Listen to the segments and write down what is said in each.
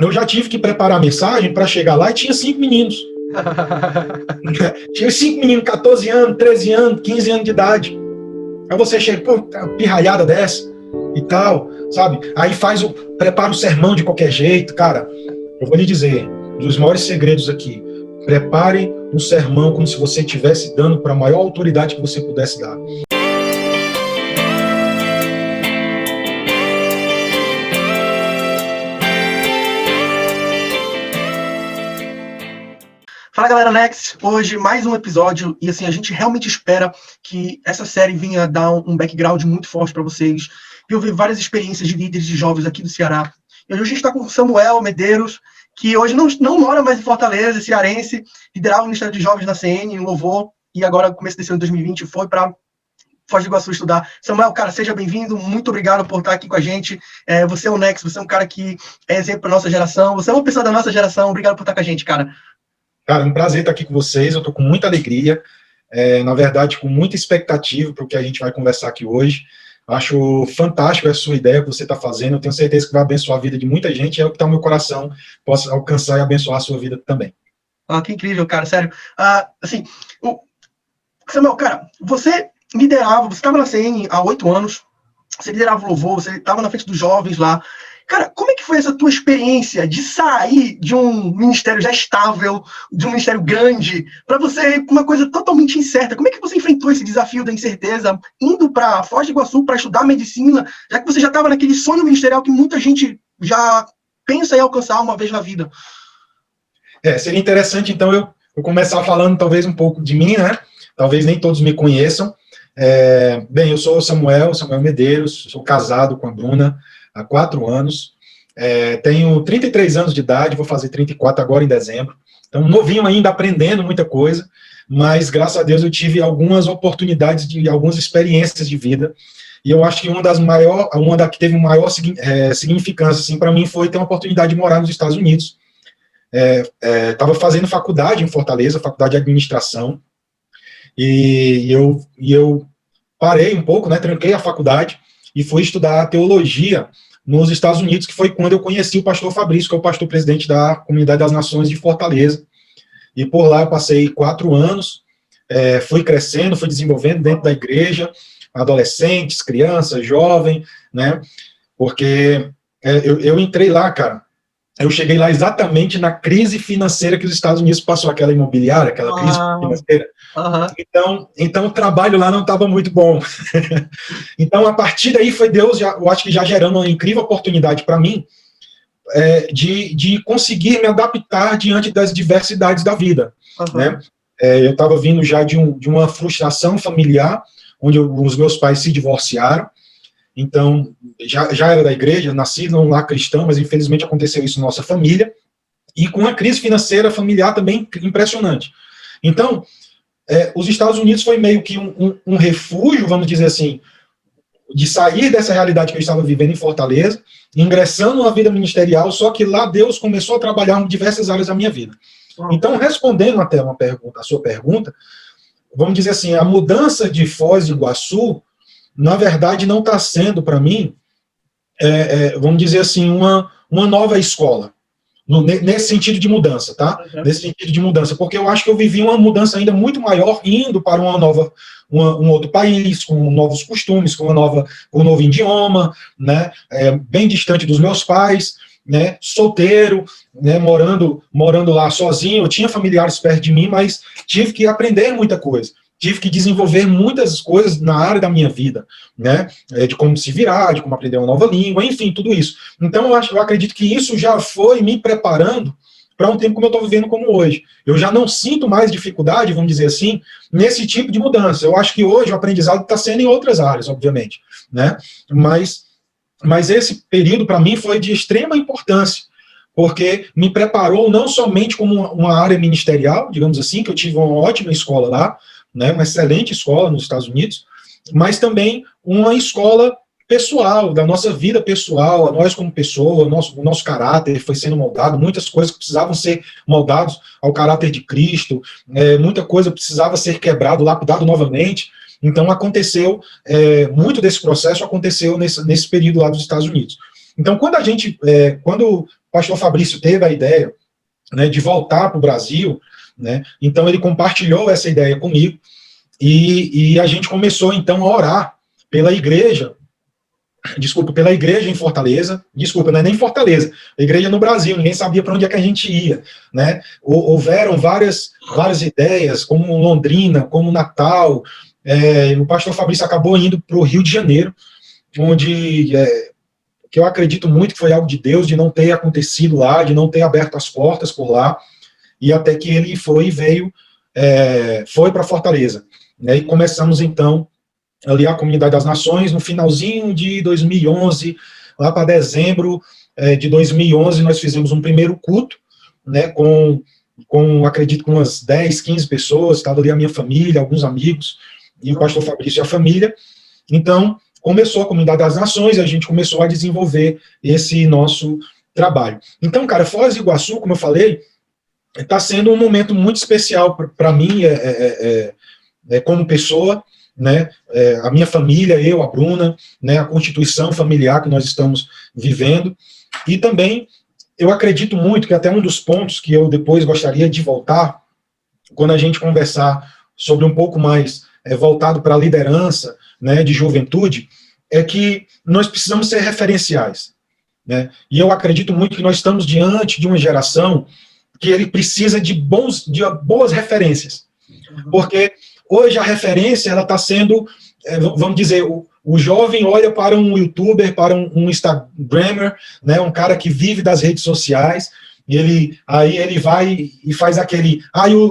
eu já tive que preparar a mensagem para chegar lá e tinha 5 meninos. Tinha 5 meninos, 14 anos, 13 anos, 15 anos de idade. Aí você chega, pô, uma pirralhada dessa e tal, sabe? Aí prepara o sermão de qualquer jeito. Cara, eu vou lhe dizer, um dos maiores segredos aqui, prepare um sermão como se você estivesse dando para a maior autoridade que você pudesse dar. Fala galera, Next, hoje mais um episódio e assim, a gente realmente espera que essa série venha dar um background muito forte para vocês e ouvir várias experiências de líderes de jovens aqui do Ceará. E hoje a gente está com o Samuel Medeiros, que hoje não mora mais em Fortaleza, é cearense, liderava o Ministério de Jovens na CN, em Louvor, e agora, no começo desse ano de 2020, foi para Foz do Iguaçu estudar. Samuel, cara, seja bem-vindo, muito obrigado por estar aqui com a gente. Você é o Next, você é um cara que é exemplo para nossa geração, você é uma pessoa da nossa geração, obrigado por estar com a gente, cara. Cara, um prazer estar aqui com vocês, eu estou com muita alegria, na verdade, com muita expectativa para o que a gente vai conversar aqui hoje. Acho fantástico a sua ideia que você está fazendo, eu tenho certeza que vai abençoar a vida de muita gente, é o que está no meu coração, possa alcançar e abençoar a sua vida também. Que incrível, cara, sério. Samuel, cara, você estava na CN há 8 anos, você liderava o Louvor, você estava na frente dos jovens lá. Cara, como é que foi essa tua experiência de sair de um ministério já estável, de um ministério grande, para você uma coisa totalmente incerta? Como é que você enfrentou esse desafio da incerteza, indo para Foz do Iguaçu para estudar medicina, já que você já estava naquele sonho ministerial que muita gente já pensa em alcançar uma vez na vida? Seria interessante, então, eu começar falando talvez um pouco de mim, né? Talvez nem todos me conheçam. Bem, eu sou Samuel Medeiros, sou casado com a Bruna há 4 anos, tenho 33 anos de idade, vou fazer 34 agora em dezembro, então novinho ainda, aprendendo muita coisa, mas graças a Deus eu tive algumas oportunidades, algumas experiências de vida, e eu acho que uma da que teve maior significância assim, para mim foi ter uma oportunidade de morar nos Estados Unidos. Estava fazendo faculdade em Fortaleza, faculdade de administração, e eu parei um pouco, né, tranquei a faculdade, e fui estudar teologia nos Estados Unidos, que foi quando eu conheci o pastor Fabrício, que é o pastor presidente da Comunidade das Nações de Fortaleza, e por lá eu passei 4 anos, fui crescendo, fui desenvolvendo dentro da igreja, adolescentes, crianças, jovem, né, porque eu entrei lá, cara, eu cheguei lá exatamente na crise financeira que os Estados Unidos passou, aquela imobiliária, aquela crise financeira. Então o trabalho lá não estava muito bom. Então, a partir daí foi Deus, eu acho que já gerando uma incrível oportunidade para mim de conseguir me adaptar diante das diversidades da vida. Né? Eu estava vindo já de uma frustração familiar, onde os meus pais se divorciaram. Então, já era da igreja, nasci num lar cristão, mas infelizmente aconteceu isso na nossa família, e com uma crise financeira familiar também impressionante. Então, os Estados Unidos foi meio que um refúgio, vamos dizer assim, de sair dessa realidade que eu estava vivendo em Fortaleza, ingressando na vida ministerial, só que lá Deus começou a trabalhar em diversas áreas da minha vida. Então, respondendo até a sua pergunta, vamos dizer assim, a mudança de Foz do Iguaçu, na verdade, não está sendo, para mim, vamos dizer assim, uma nova escola, nesse sentido de mudança, tá? Nesse sentido de mudança, porque eu acho que eu vivi uma mudança ainda muito maior, indo para um outro país, com novos costumes, com um novo idioma, né? Bem distante dos meus pais, né? Solteiro, né? Morando lá sozinho. Eu tinha familiares perto de mim, mas tive que aprender muita coisa. Tive que desenvolver muitas coisas na área da minha vida, né? De como se virar, de como aprender uma nova língua, enfim, tudo isso. Então, eu acredito que isso já foi me preparando para um tempo como eu estou vivendo como hoje. Eu já não sinto mais dificuldade, vamos dizer assim, nesse tipo de mudança. Eu acho que hoje o aprendizado está sendo em outras áreas, obviamente, né? Mas esse período, para mim, foi de extrema importância, porque me preparou não somente como uma área ministerial, digamos assim, que eu tive uma ótima escola lá, né, uma excelente escola nos Estados Unidos, mas também uma escola pessoal, da nossa vida pessoal, nós como pessoa, o nosso caráter foi sendo moldado, muitas coisas que precisavam ser moldados ao caráter de Cristo, muita coisa precisava ser quebrado, lapidado novamente. Então aconteceu, muito desse processo aconteceu nesse período lá dos Estados Unidos. Então quando pastor Fabrício teve a ideia, né, de voltar para o Brasil, né, então ele compartilhou essa ideia comigo, e a gente começou então a orar pela igreja em Fortaleza, não é nem Fortaleza, a igreja no Brasil, ninguém sabia para onde é que a gente ia, né? Houveram várias ideias, como Londrina, como Natal, o pastor Fabrício acabou indo para o Rio de Janeiro, onde, que eu acredito muito que foi algo de Deus, de não ter acontecido lá, de não ter aberto as portas por lá, e até que ele foi para Fortaleza, né? E começamos então ali a Comunidade das Nações, no finalzinho de 2011, lá para dezembro de 2011, nós fizemos um primeiro culto, né, acredito, com umas 10, 15 pessoas, estava ali a minha família, alguns amigos, e o pastor Fabrício e a família. Então, começou a Comunidade das Nações, e a gente começou a desenvolver esse nosso trabalho. Então, cara, Foz do Iguaçu, como eu falei, está sendo um momento muito especial para mim, como pessoa, né, a minha família, eu, a Bruna, né, a constituição familiar que nós estamos vivendo, e também eu acredito muito que até um dos pontos que eu depois gostaria de voltar, quando a gente conversar sobre um pouco mais voltado para a liderança, né, de juventude, é que nós precisamos ser referenciais, né, e eu acredito muito que nós estamos diante de uma geração que ele precisa de boas referências, porque hoje a referência ela está sendo, vamos dizer, o jovem olha para um youtuber, para um instagrammer, né, um cara que vive das redes sociais, e aí ele vai e faz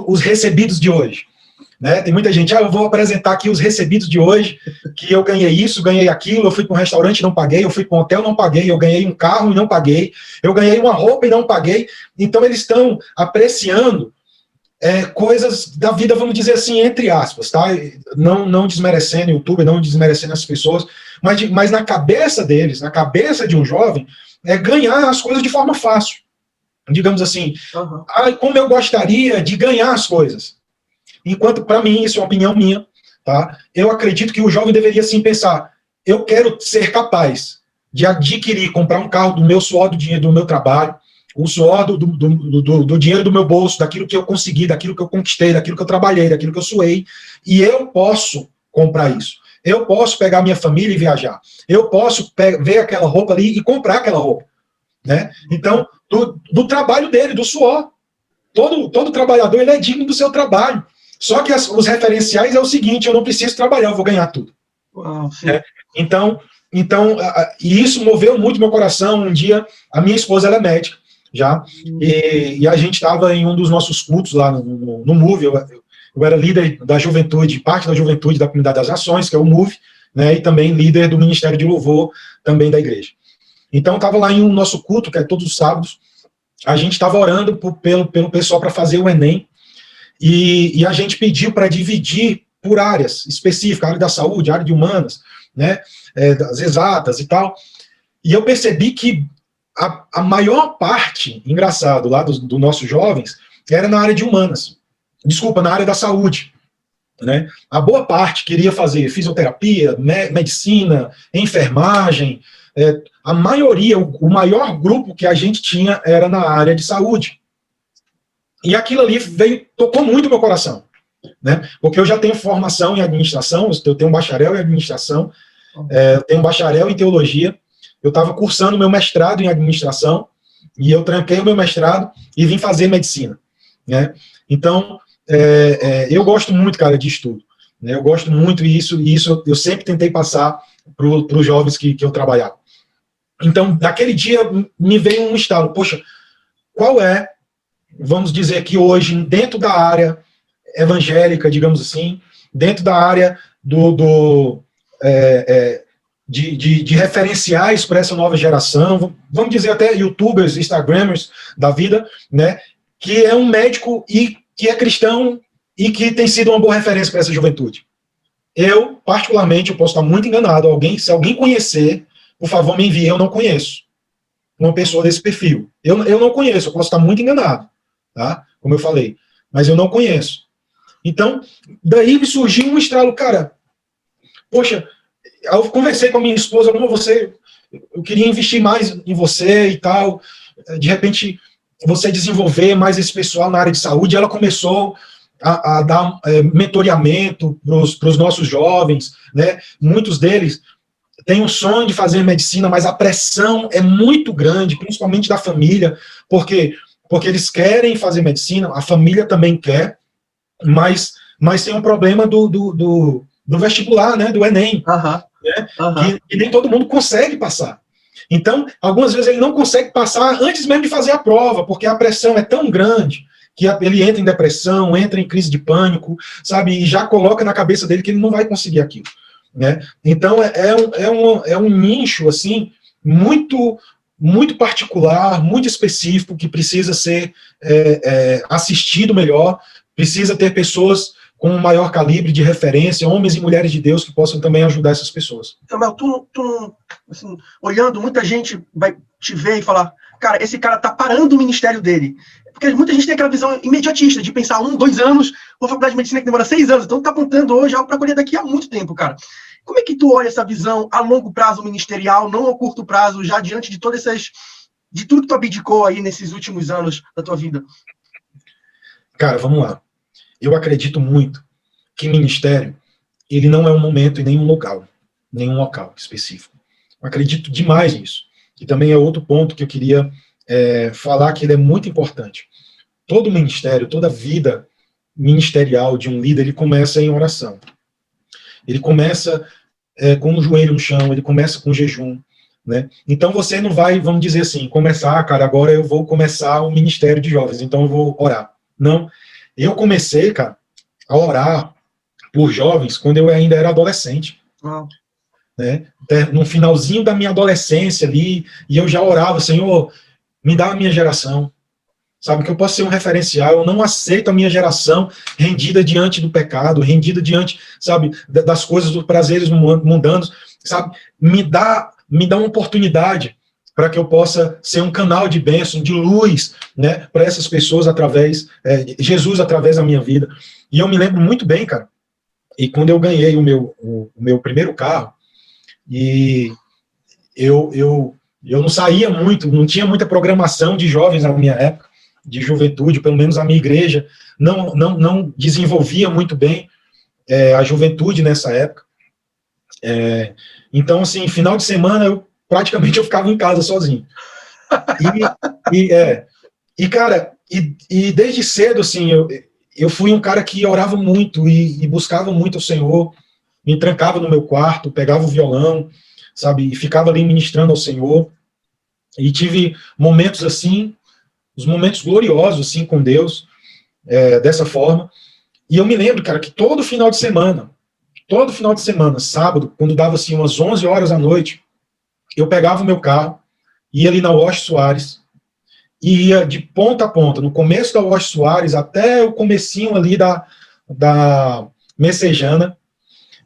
os recebidos de hoje. Né? Tem muita gente, eu vou apresentar aqui os recebidos de hoje, que eu ganhei isso, ganhei aquilo, eu fui para um restaurante e não paguei, eu fui para um hotel e não paguei, eu ganhei um carro e não paguei, eu ganhei uma roupa e não paguei. Então eles estão apreciando coisas da vida, vamos dizer assim, entre aspas, tá? Não desmerecendo o YouTube, não desmerecendo as pessoas, mas na cabeça deles, na cabeça de um jovem, ganhar as coisas de forma fácil. Digamos assim, como eu gostaria de ganhar as coisas. Enquanto, para mim, isso é uma opinião minha, tá? Eu acredito que o jovem deveria, sim, pensar, eu quero ser capaz de adquirir, comprar um carro do meu suor, do dinheiro do meu trabalho, o suor do dinheiro do meu bolso, daquilo que eu consegui, daquilo que eu conquistei, daquilo que eu trabalhei, daquilo que eu suei, e eu posso comprar isso. Eu posso pegar minha família e viajar. Eu posso ver aquela roupa ali e comprar aquela roupa. Né? Então, do trabalho dele, do suor. Todo trabalhador ele é digno do seu trabalho. Só que os referenciais é o seguinte, eu não preciso trabalhar, eu vou ganhar tudo. Uau, sim. Então, e isso moveu muito meu coração. Um dia, a minha esposa ela é médica, já, e a gente estava em um dos nossos cultos lá no MOVE, eu era líder da juventude, parte da juventude da Comunidade das Nações, que é o MOVE, né, e também líder do Ministério de Louvor, também da igreja. Então, estava lá em um nosso culto, que é todos os sábados, a gente estava orando pelo pessoal para fazer o Enem, e a gente pediu para dividir por áreas específicas, área da saúde, área de humanas, né, das exatas e tal, e eu percebi que a maior parte, engraçado, lá dos nossos jovens, era na área de humanas. Desculpa, na área da saúde. Né? A boa parte queria fazer fisioterapia, medicina, enfermagem. A maioria, o maior grupo que a gente tinha era na área de saúde. E aquilo ali tocou muito o meu coração. Né? Porque eu já tenho formação em administração, eu tenho um bacharel em administração, eu tenho um bacharel em teologia, eu estava cursando meu mestrado em administração, e eu tranquei o meu mestrado e vim fazer medicina. Né? Então, eu gosto muito, cara, de estudo. Né? Eu gosto muito, e isso eu sempre tentei passar para os jovens que eu trabalhava. Então, naquele dia, me veio um estalo. Poxa, qual é, vamos dizer que hoje, dentro da área evangélica, digamos assim, dentro da área de referenciais para essa nova geração, vamos dizer até youtubers, instagramers da vida, né, que é um médico e que é cristão e que tem sido uma boa referência para essa juventude. Eu, particularmente, eu posso estar muito enganado. Se alguém conhecer, por favor, me envie. Eu não conheço uma pessoa desse perfil. Eu não conheço, eu posso estar muito enganado, tá? Como eu falei, mas eu não conheço. Então, daí me surgiu um estralo, cara, poxa, eu conversei com a minha esposa, eu queria investir mais em você e tal, de repente, você desenvolver mais esse pessoal na área de saúde. Ela começou a dar mentoreamento para os nossos jovens, né? Muitos deles têm o sonho de fazer medicina, mas a pressão é muito grande, principalmente da família, porque eles querem fazer medicina, a família também quer, mas tem um problema do vestibular, né? Do Enem, né? Que nem todo mundo consegue passar. Então, algumas vezes ele não consegue passar antes mesmo de fazer a prova, porque a pressão é tão grande que ele entra em depressão, entra em crise de pânico, sabe, e já coloca na cabeça dele que ele não vai conseguir aquilo, né? Então, é um nicho, assim, muito, muito particular, muito específico, que precisa ser assistido melhor, precisa ter pessoas com um maior calibre de referência, homens e mulheres de Deus que possam também ajudar essas pessoas. Samuel, tu assim, olhando, muita gente vai te ver e falar, cara, esse cara tá parando o ministério dele. Porque muita gente tem aquela visão imediatista de pensar 1, 2 anos, uma faculdade de medicina que demora 6 anos, então tá apontando hoje algo para colher daqui a muito tempo, cara. Como é que tu olha essa visão a longo prazo ministerial, não a curto prazo, já diante de todas de tudo que tu abdicou aí nesses últimos anos da tua vida? Cara, vamos lá. Eu acredito muito que ministério, ele não é um momento e nenhum local específico. Eu acredito demais nisso. E também é outro ponto que eu queria falar, que ele é muito importante. Todo ministério, toda vida ministerial de um líder, ele começa em oração. Ele começa com o joelho no chão, ele começa com jejum, né? Então você não vai, vamos dizer assim, começar, cara, agora eu vou começar o ministério de jovens, então eu vou orar. Não. Eu comecei, cara, a orar por jovens quando eu ainda era adolescente. Né? No finalzinho da minha adolescência ali, e eu já orava, Senhor, me dá a minha geração. Sabe, que eu posso ser um referencial, eu não aceito a minha geração rendida diante do pecado, rendida diante, sabe, das coisas, dos prazeres mundanos, sabe, me dá uma oportunidade para que eu possa ser um canal de bênção, de luz, né, para essas pessoas Jesus através da minha vida. E eu me lembro muito bem, cara, e quando eu ganhei o meu primeiro carro, e eu não saía muito, não tinha muita programação de jovens na minha época, de juventude, pelo menos a minha igreja não desenvolvia muito bem a juventude nessa época. Então, assim, final de semana, praticamente eu ficava em casa sozinho. Cara, desde cedo, assim, eu fui um cara que orava muito e buscava muito o Senhor, me trancava no meu quarto, pegava o violão, sabe, e ficava ali ministrando ao Senhor, e tive momentos assim, os momentos gloriosos, assim, com Deus, dessa forma. E eu me lembro, cara, que todo final de semana, sábado, quando dava, assim, umas 11 horas da noite, eu pegava o meu carro, ia ali na Washington Soares, e ia de ponta a ponta, no começo da Washington Soares, até o comecinho ali da Messejana,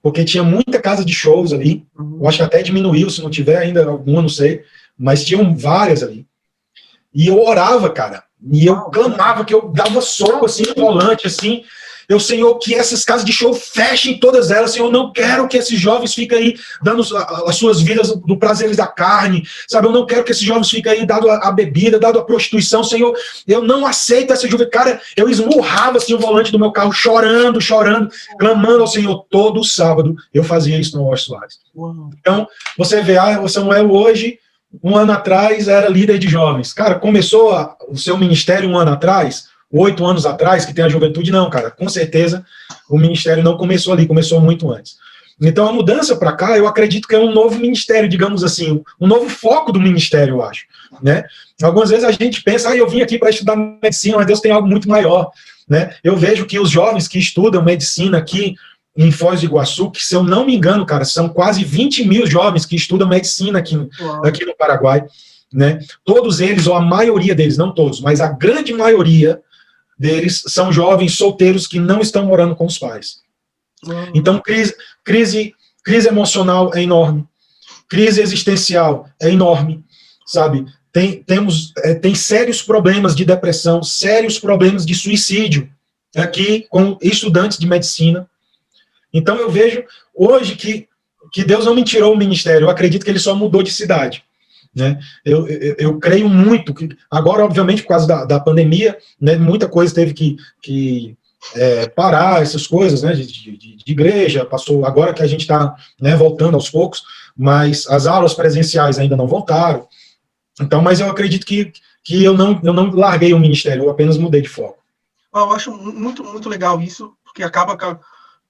porque tinha muita casa de shows ali, eu acho que até diminuiu, se não tiver ainda alguma, não sei, mas tinham várias ali. E eu orava, cara, e eu clamava, que eu dava soco, assim, no volante, assim, Senhor, que essas casas de show fechem todas elas, Senhor, eu não quero que esses jovens fiquem aí dando as suas vidas do prazeres da carne, sabe, eu não quero que esses jovens fiquem aí dado a bebida, dado a prostituição, Senhor, eu não aceito essa juventude, cara, eu esmurrava, assim, o volante do meu carro, chorando, clamando ao Senhor, todo sábado, eu fazia isso no Washington Soares. Então, você vê, o Samuel hoje, um ano atrás, era líder de jovens, cara, começou o seu ministério um ano atrás, 8 anos atrás, que tem a juventude, não, cara, com certeza o ministério não começou ali, começou muito antes. Então a mudança para cá, eu acredito que é um novo ministério, digamos assim, um novo foco do ministério, eu acho, né? Algumas vezes a gente pensa, eu vim aqui para estudar medicina, mas Deus tem algo muito maior, né? Eu vejo que os jovens que estudam medicina aqui em Foz do Iguaçu, que se eu não me engano, cara, são quase 20 mil jovens que estudam medicina aqui no Paraguai, né? Todos eles, ou a maioria deles, não todos, mas a grande maioria deles são jovens solteiros que não estão morando com os pais. Então, crise emocional é enorme, crise existencial é enorme, sabe? Tem sérios problemas de depressão, sérios problemas de suicídio aqui com estudantes de medicina. Então, eu vejo hoje que Deus não me tirou o ministério, eu acredito que ele só mudou de cidade. né? Eu creio muito que, agora, obviamente, por causa da pandemia, né, muita coisa teve que parar, essas coisas, né, de igreja, passou, agora que a gente está, né, voltando aos poucos, mas as aulas presenciais ainda não voltaram, então, mas eu acredito que eu não larguei o ministério, eu apenas mudei de foco. Eu acho muito, muito legal isso, porque acaba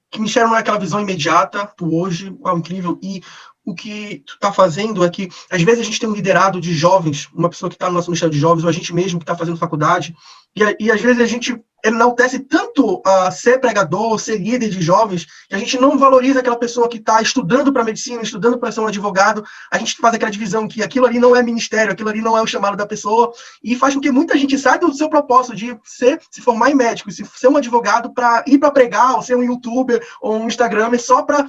que me enxerga aquela visão imediata pro hoje, incrível. E o que tu tá fazendo é que, às vezes, a gente tem um liderado de jovens, uma pessoa que está no nosso ministério de jovens, ou a gente mesmo que está fazendo faculdade, e às vezes a gente enaltece tanto ser pregador, ser líder de jovens, que a gente não valoriza aquela pessoa que está estudando para medicina, estudando para ser um advogado, a gente faz aquela divisão que aquilo ali não é ministério, aquilo ali não é o chamado da pessoa, e faz com que muita gente saia do seu propósito de se formar em médico, ser um advogado para ir para pregar, ou ser um youtuber, ou um instagramer, só para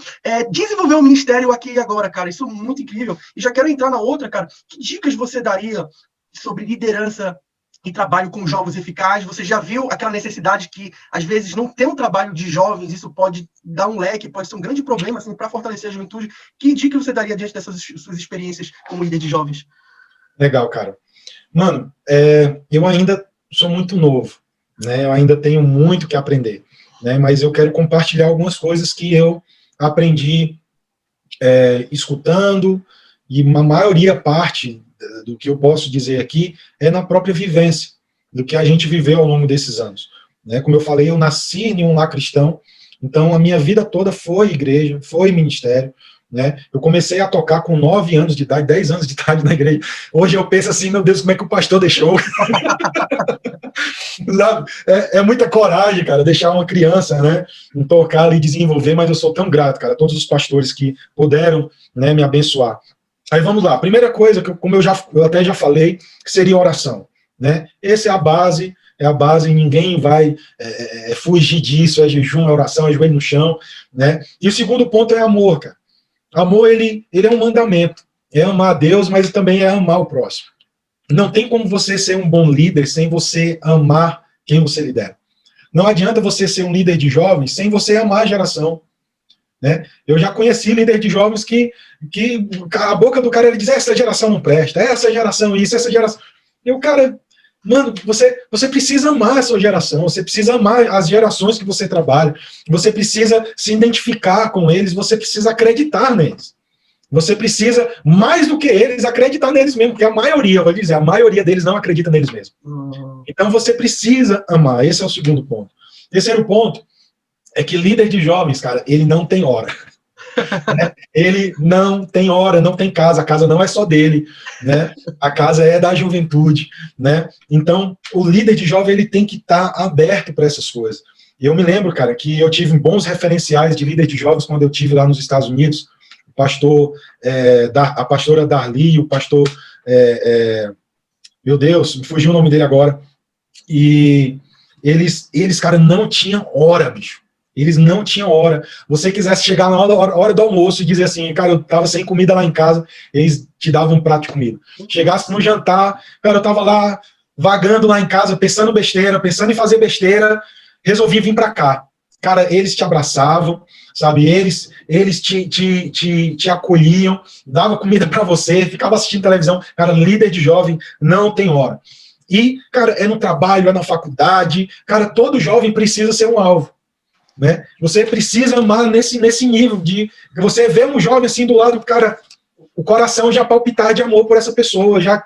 desenvolver um ministério aqui e agora, cara. Isso é muito incrível. E já quero entrar na outra, cara. Que dicas você daria sobre liderança e trabalho com jovens eficazes? Você já viu aquela necessidade que, às vezes, não tem um trabalho de jovens, isso pode dar um leque, pode ser um grande problema, assim, para fortalecer a juventude. Que dica você daria diante dessas suas experiências como líder de jovens? Legal, cara. Mano, eu ainda sou muito novo, né? Eu ainda tenho muito que aprender, né? Mas eu quero compartilhar algumas coisas que eu aprendi escutando, e uma parte do que eu posso dizer aqui é na própria vivência, do que a gente viveu ao longo desses anos, né? Como eu falei, eu nasci em um lar cristão, então a minha vida toda foi igreja, foi ministério, né? Eu comecei a tocar com 9 anos de idade, 10 anos de idade na igreja. Hoje eu penso assim, meu Deus, como é que o pastor deixou? É muita coragem, cara, deixar uma criança, né, tocar e desenvolver, mas eu sou tão grato, cara, a todos os pastores que puderam, né, me abençoar. Aí vamos lá, primeira coisa, como eu até já falei, que seria oração, né? Essa é a base, ninguém vai fugir disso, é jejum, é oração, é joelho no chão, né? E o segundo ponto é amor, cara. Amor, ele é um mandamento, é amar a Deus, mas também é amar o próximo. Não tem como você ser um bom líder sem você amar quem você lidera. Não adianta você ser um líder de jovens sem você amar a geração, né? Eu já conheci líder de jovens que a boca do cara, ele diz, essa geração não presta, essa geração isso, essa geração... E o cara, mano, você precisa amar a sua geração, você precisa amar as gerações que você trabalha, você precisa se identificar com eles, você precisa acreditar neles. Você precisa, mais do que eles, acreditar neles mesmo, porque a maioria, eu vou dizer, a maioria deles não acredita neles mesmos. Então você precisa amar, esse é o segundo ponto. Terceiro ponto é que líder de jovens, cara, ele não tem hora. Ele não tem hora, não tem casa, a casa não é só dele, né? A casa é da juventude, né? Então, o líder de jovem, ele tem que estar aberto para essas coisas. E eu me lembro, cara, que eu tive bons referenciais de líder de jovens quando eu tive lá nos Estados Unidos, a pastora Darli, o pastor, meu Deus, me fugiu o nome dele agora, e eles, cara, não tinham hora, bicho. Eles não tinham hora. Você quisesse chegar na hora do almoço e dizer assim, cara, eu tava sem comida lá em casa, eles te davam um prato de comida. Chegasse no jantar, cara, eu tava lá, vagando lá em casa, pensando em fazer besteira, resolvi vir para cá. Cara, eles te abraçavam, sabe? Eles te acolhiam, davam comida para você, ficava assistindo televisão. Cara, líder de jovem não tem hora. E, cara, é no trabalho, é na faculdade. Cara, todo jovem precisa ser um alvo, né? Você precisa amar nesse nível de você ver um jovem assim do lado, cara, o coração já palpitar de amor por essa pessoa, já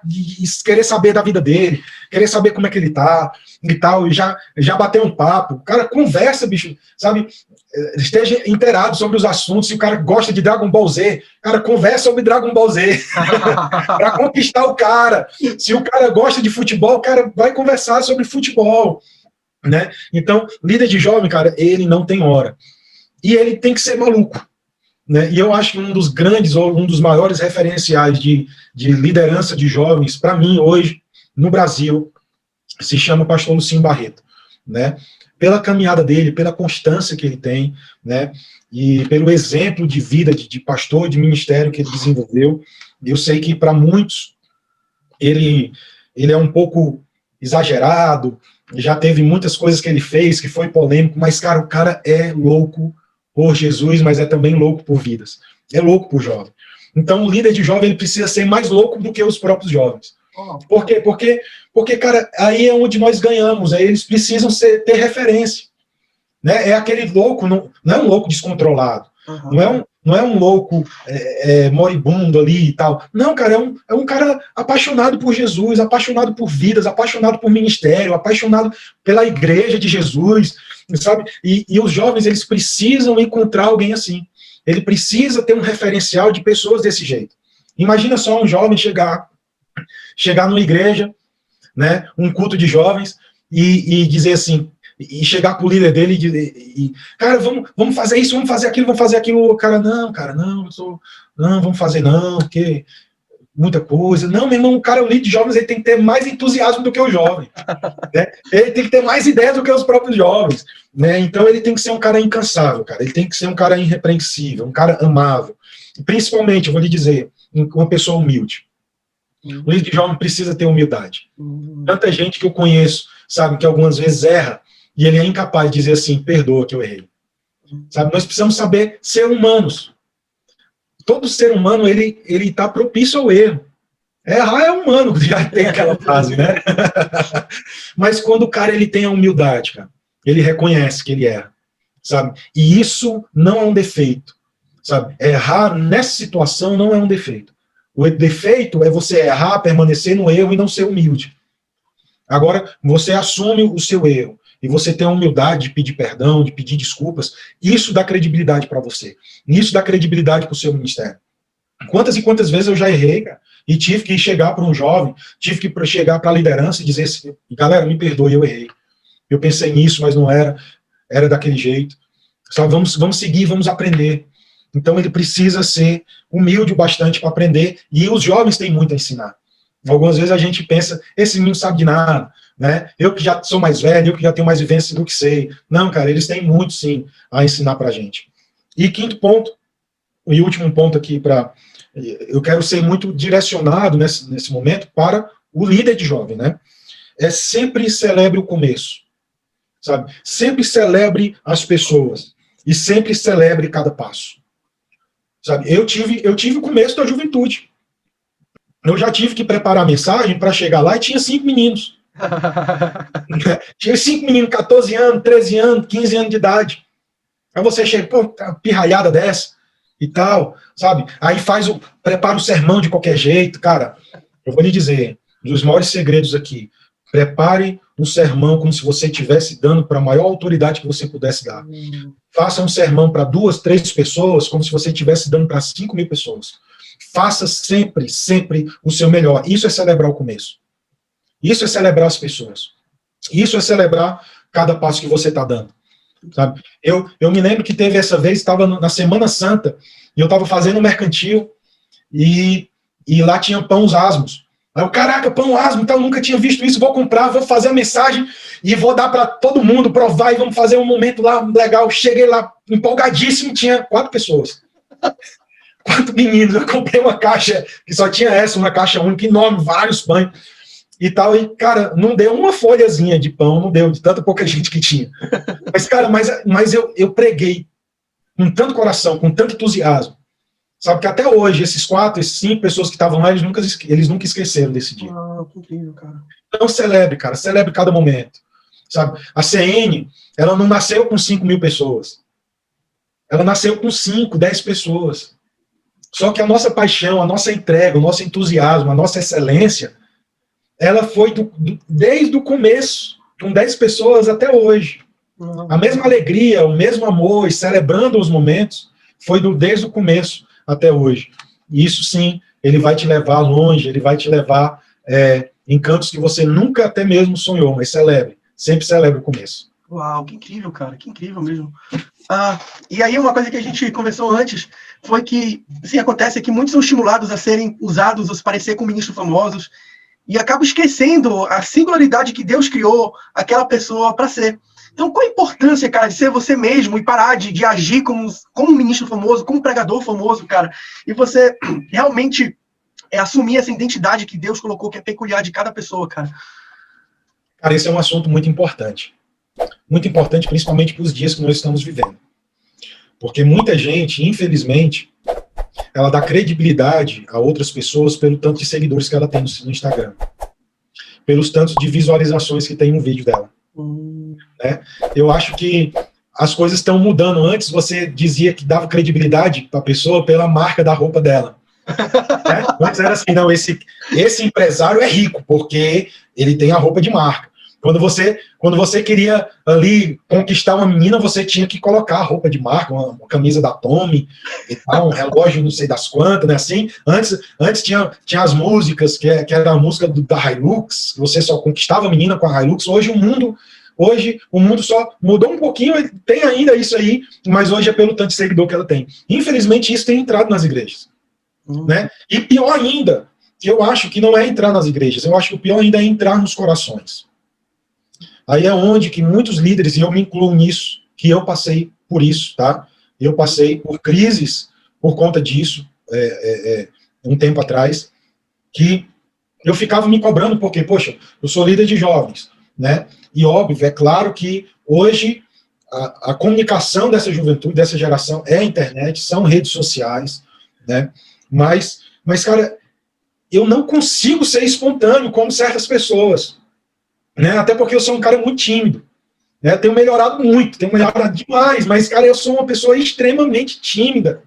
querer saber da vida dele, querer saber como é que ele tá e tal, e já bater um papo. Cara, conversa, bicho, sabe? Esteja inteirado sobre os assuntos. Se o cara gosta de Dragon Ball Z, cara, conversa sobre Dragon Ball Z para conquistar o cara. Se o cara gosta de futebol, cara, vai conversar sobre futebol, né? Então, líder de jovem, cara, ele não tem hora. E ele tem que ser maluco, né? E eu acho que um dos grandes, ou um dos maiores referenciais de liderança de jovens, para mim, hoje, no Brasil, se chama o pastor Lucinho Barreto, né? Pela caminhada dele, pela constância que ele tem, né? E pelo exemplo de vida, de pastor, de ministério que ele desenvolveu. Eu sei que para muitos ele é um pouco exagerado, já teve muitas coisas que ele fez que foi polêmico, mas, cara, o cara é louco por Jesus, mas é também louco por vidas. É louco por jovem. Então, o líder de jovem ele precisa ser mais louco do que os próprios jovens. Por quê? Porque, cara, aí é onde nós ganhamos. Aí eles precisam ter referência. Né? É aquele louco, não é um louco descontrolado. Não é um louco moribundo ali e tal. Não, cara, é um cara apaixonado por Jesus, apaixonado por vidas, apaixonado por ministério, apaixonado pela igreja de Jesus, sabe? E os jovens, eles precisam encontrar alguém assim. Ele precisa ter um referencial de pessoas desse jeito. Imagina só um jovem chegar numa igreja, né, um culto de jovens, e dizer assim, e chegar pro líder dele e cara, vamos fazer isso, vamos fazer aquilo. O cara, não, vamos fazer não, porque muita coisa. Não, meu irmão, o cara, o líder de jovens, ele tem que ter mais entusiasmo do que o jovem. Né? Ele tem que ter mais ideias do que os próprios jovens. Né? Então ele tem que ser um cara incansável, cara. Ele tem que ser um cara irrepreensível, um cara amável. Principalmente, eu vou lhe dizer, uma pessoa humilde. O líder de jovem precisa ter humildade. Tanta gente que eu conheço, sabe, que algumas vezes erra, e ele é incapaz de dizer assim, perdoa que eu errei. Sabe, nós precisamos saber ser humanos. Todo ser humano, ele está propício ao erro. Errar é humano, já tem aquela frase, né? Mas quando o cara ele tem a humildade, cara, ele reconhece que ele erra, sabe? E isso não é um defeito, sabe? Errar nessa situação não é um defeito. O defeito é você errar, permanecer no erro e não ser humilde. Agora, você assume o seu erro e você tem a humildade de pedir perdão, de pedir desculpas, isso dá credibilidade para você. Isso dá credibilidade para o seu ministério. Quantas e quantas vezes eu já errei, cara, e tive que chegar para um jovem, tive que chegar para a liderança e dizer assim, galera, me perdoe, eu errei. Eu pensei nisso, mas não era daquele jeito. Sabe, vamos seguir, vamos aprender. Então ele precisa ser humilde o bastante para aprender, e os jovens têm muito a ensinar. Algumas vezes a gente pensa, esse menino sabe de nada, né? Eu que já sou mais velho, eu que já tenho mais vivência do que sei. Não, cara, eles têm muito, sim, a ensinar para a gente. E quinto ponto, e último ponto aqui, eu quero ser muito direcionado nesse momento para o líder de jovem, né? Sempre celebre o começo, sabe? Sempre celebre as pessoas e sempre celebre cada passo. Sabe, eu tive o começo da juventude. Eu já tive que preparar a mensagem para chegar lá e tinha 5 meninos. Tinha 5 meninos, 14 anos, 13 anos, 15 anos de idade. Aí você chega, pô, uma pirralhada dessa e tal, sabe? Aí prepara o sermão de qualquer jeito. Cara, eu vou lhe dizer, um dos maiores segredos aqui, prepare um sermão como se você estivesse dando para a maior autoridade que você pudesse dar. Faça um sermão para 2, 3 pessoas, como se você estivesse dando para 5.000 pessoas. Faça sempre, sempre o seu melhor. Isso é celebrar o começo. Isso é celebrar as pessoas. Isso é celebrar cada passo que você está dando. Sabe? Eu me lembro que teve essa vez, estava na Semana Santa, e eu estava fazendo um mercantil, e lá tinha pães asmos. Aí eu, caraca, pão asmo, então eu nunca tinha visto isso, vou comprar, vou fazer a mensagem e vou dar para todo mundo provar e vamos fazer um momento lá legal. Cheguei lá empolgadíssimo, tinha 4 pessoas. 4 meninos, eu comprei uma caixa que só tinha uma caixa única, enorme, vários pães e tal, e cara, não deu uma folhazinha de pão, não deu, de tanta pouca gente que tinha. Mas cara, mas eu preguei com tanto coração, com tanto entusiasmo. Sabe que até hoje, esses 5 pessoas que estavam lá, eles nunca esqueceram desse dia. Que incrível, cara. Então celebre, cara, celebre cada momento. Sabe? A CN, ela não nasceu com 5.000 pessoas. Ela nasceu com 5, 10 pessoas. Só que a nossa paixão, a nossa entrega, o nosso entusiasmo, a nossa excelência, ela foi desde o começo, com 10 pessoas até hoje. A mesma alegria, o mesmo amor, e celebrando os momentos, foi desde o começo até hoje. E isso sim, ele vai te levar longe, ele vai te levar em cantos que você nunca até mesmo sonhou, mas celebre, sempre celebre o começo. Uau, que incrível, cara, que incrível mesmo. E aí uma coisa que a gente conversou antes foi que, assim, acontece que muitos são estimulados a serem usados, a se parecer com ministros famosos, e acabam esquecendo a singularidade que Deus criou aquela pessoa para ser. Então, qual a importância, cara, de ser você mesmo e parar de agir como um ministro famoso, como um pregador famoso, cara, e você realmente assumir essa identidade que Deus colocou, que é peculiar de cada pessoa, cara? Cara, esse é um assunto muito importante. Muito importante, principalmente para os dias que nós estamos vivendo. Porque muita gente, infelizmente, ela dá credibilidade a outras pessoas pelo tanto de seguidores que ela tem no Instagram, pelos tantos de visualizações que tem no vídeo dela. Né? Eu acho que as coisas estão mudando. Antes você dizia que dava credibilidade para a pessoa pela marca da roupa dela. Né? Antes era assim, não, esse empresário é rico porque ele tem a roupa de marca. Quando você queria ali conquistar uma menina, você tinha que colocar a roupa de marca, uma camisa da Tommy e tal, um relógio não sei das quantas, né? Assim, antes tinha as músicas, que era a música da Hilux, que você só conquistava a menina com a Hilux. Hoje o mundo só mudou um pouquinho, tem ainda isso aí, mas hoje é pelo tanto de seguidor que ela tem. Infelizmente, isso tem entrado nas igrejas. Né? E pior ainda, eu acho que não é entrar nas igrejas, eu acho que o pior ainda é entrar nos corações. Aí é onde que muitos líderes, e eu me incluo nisso, que eu passei por isso, tá? Eu passei por crises por conta disso, um tempo atrás, que eu ficava me cobrando, porque, poxa, eu sou líder de jovens, né? E óbvio, é claro que hoje a comunicação dessa juventude, dessa geração, é a internet, são redes sociais, né? Mas, cara, eu não consigo ser espontâneo como certas pessoas, né? Até porque eu sou um cara muito tímido, né? Tenho melhorado demais, mas, cara, eu sou uma pessoa extremamente tímida,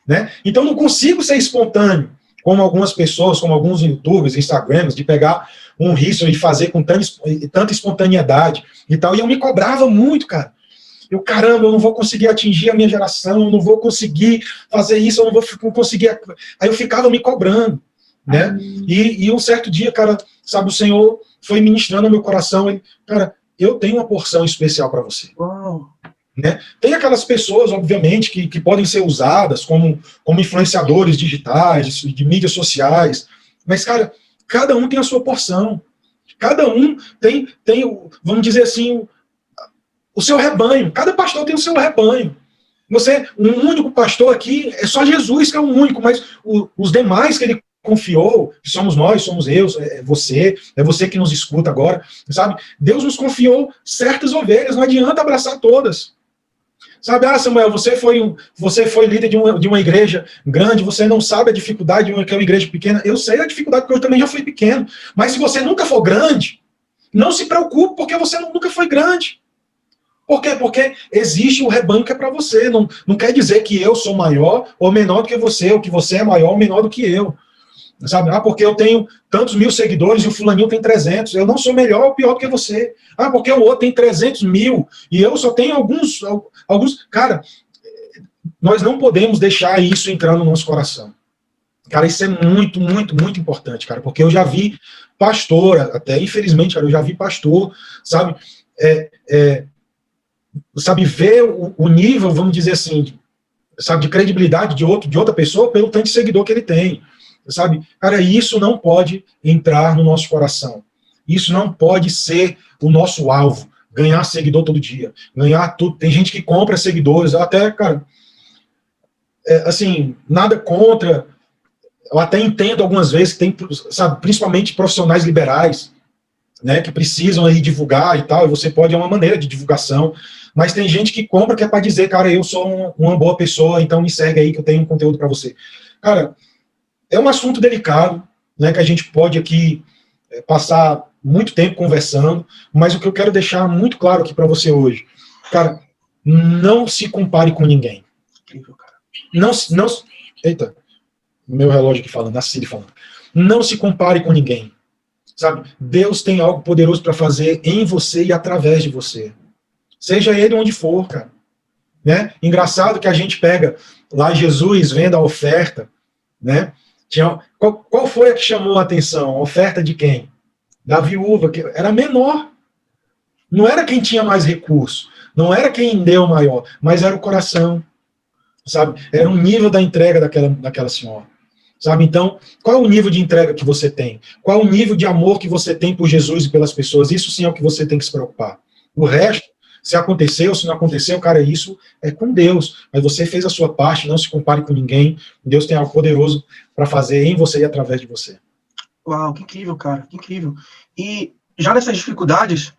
né? Então não consigo ser espontâneo, como algumas pessoas, como alguns youtubers, instagrams, de pegar um riso e fazer com tanta espontaneidade e tal, e eu me cobrava muito, cara. Caramba, eu não vou conseguir atingir a minha geração, eu não vou conseguir fazer isso, eu não vou conseguir. Aí eu ficava me cobrando, né? E um certo dia, cara, sabe, o Senhor foi ministrando no meu coração, cara, eu tenho uma porção especial para você. Né? Tem aquelas pessoas, obviamente, que podem ser usadas como influenciadores digitais, de mídias sociais, mas, cara, cada um tem a sua porção. Cada um tem vamos dizer assim, o seu rebanho. Cada pastor tem o seu rebanho. Um único pastor aqui, é só Jesus que é o único, mas os demais que ele confiou, que somos nós, somos eu, é você que nos escuta agora, sabe? Deus nos confiou certas ovelhas, não adianta abraçar todas. Sabe, Samuel, você foi líder de uma igreja grande, você não sabe a dificuldade de uma igreja pequena. Eu sei a dificuldade, porque eu também já fui pequeno. Mas se você nunca for grande, não se preocupe, porque você nunca foi grande. Por quê? Porque existe o rebanho que é para você. Não quer dizer que eu sou maior ou menor do que você, ou que você é maior ou menor do que eu. Sabe? Porque eu tenho tantos mil seguidores e o fulaninho tem 300. Eu não sou melhor ou pior do que você. Porque o outro tem 300 mil e eu só tenho alguns. Cara, nós não podemos deixar isso entrar no nosso coração. Cara, isso é muito, muito, muito importante, cara, porque eu já vi pastor, até infelizmente, cara, eu já vi pastor, sabe, sabe, ver o nível, vamos dizer assim, sabe, de credibilidade de outra pessoa pelo tanto de seguidor que ele tem, sabe? Cara, isso não pode entrar no nosso coração. Isso não pode ser o nosso alvo, ganhar seguidor todo dia, ganhar tudo. Tem gente que compra seguidores, até, cara, assim, nada contra, eu até entendo algumas vezes que tem, sabe, principalmente profissionais liberais, né, que precisam aí divulgar e tal, e você pode, é uma maneira de divulgação, mas tem gente que compra que é para dizer, cara, eu sou uma boa pessoa, então me segue aí que eu tenho um conteúdo para você. Cara, é um assunto delicado, né, que a gente pode aqui passar muito tempo conversando, mas o que eu quero deixar muito claro aqui para você hoje, cara, não se compare com ninguém. Não, eita, meu relógio aqui falando, a Siri falando. Não se compare com ninguém. Sabe? Deus tem algo poderoso para fazer em você e através de você. Seja ele onde for, cara. Né? Engraçado que a gente pega lá Jesus vendo a oferta, né? Qual foi a que chamou a atenção? A oferta de quem? Da viúva, que era menor. Não era quem tinha mais recurso, não era quem deu maior, mas era o coração. Sabe? Era o nível da entrega daquela senhora. Sabe? Então, qual é o nível de entrega que você tem? Qual é o nível de amor que você tem por Jesus e pelas pessoas? Isso sim é o que você tem que se preocupar. O resto, se aconteceu, se não aconteceu, cara, isso é com Deus. Mas você fez a sua parte, não se compare com ninguém. Deus tem algo poderoso para fazer em você e através de você. Uau, que incrível, cara, que incrível. E já nessas dificuldades,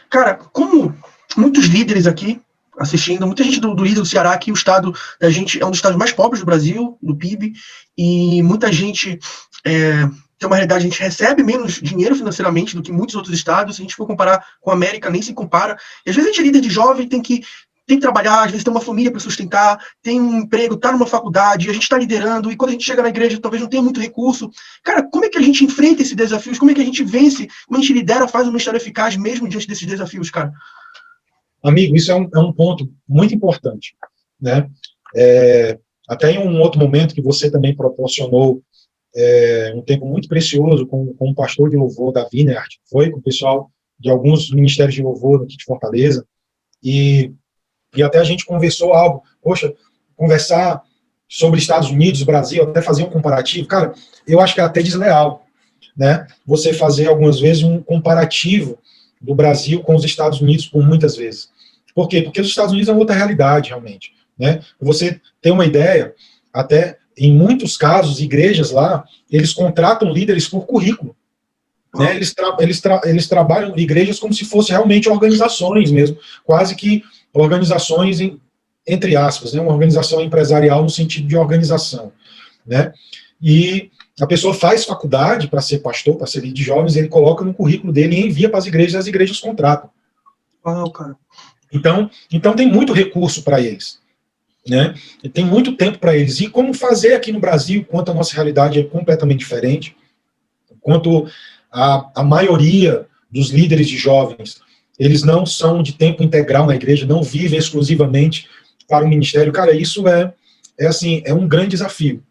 cara, como muitos líderes aqui, assistindo. Muita gente do líder do Ceará, que o estado da gente é um dos estados mais pobres do Brasil, do PIB, e muita gente tem uma realidade, a gente recebe menos dinheiro financeiramente do que muitos outros estados. Se a gente for comparar com a América, nem se compara. E às vezes a gente é líder de jovem, tem que trabalhar, às vezes tem uma família para sustentar, tem um emprego, está numa faculdade, a gente está liderando, e quando a gente chega na igreja, talvez não tenha muito recurso. Cara, como é que a gente enfrenta esses desafios? Como é que a gente vence? Como a gente lidera, faz um ministério eficaz mesmo diante desses desafios, cara? Amigo, isso é um ponto muito importante, né? Até em um outro momento que você também proporcionou um tempo muito precioso com o pastor de louvor da Vineyard, foi com o pessoal de alguns ministérios de louvor aqui de Fortaleza, e até a gente conversou algo, poxa, conversar sobre Estados Unidos, Brasil, até fazer um comparativo, cara, eu acho que é até desleal, né? Você fazer algumas vezes um comparativo do Brasil com os Estados Unidos por muitas vezes. Por quê? Porque os Estados Unidos é uma outra realidade, realmente, né? Você tem uma ideia, até em muitos casos, igrejas lá, eles contratam líderes por currículo, né? Eles trabalham em igrejas como se fossem realmente organizações mesmo, quase que organizações, entre aspas, né? Uma organização empresarial no sentido de organização, né? E a pessoa faz faculdade para ser pastor, para ser líder de jovens, ele coloca no currículo dele e envia para as igrejas contratam. Cara. Então tem muito recurso para eles, né? E tem muito tempo para eles. E como fazer aqui no Brasil, enquanto a nossa realidade é completamente diferente, enquanto a maioria dos líderes de jovens, eles não são de tempo integral na igreja, não vivem exclusivamente para o ministério. Cara, isso é um grande desafio.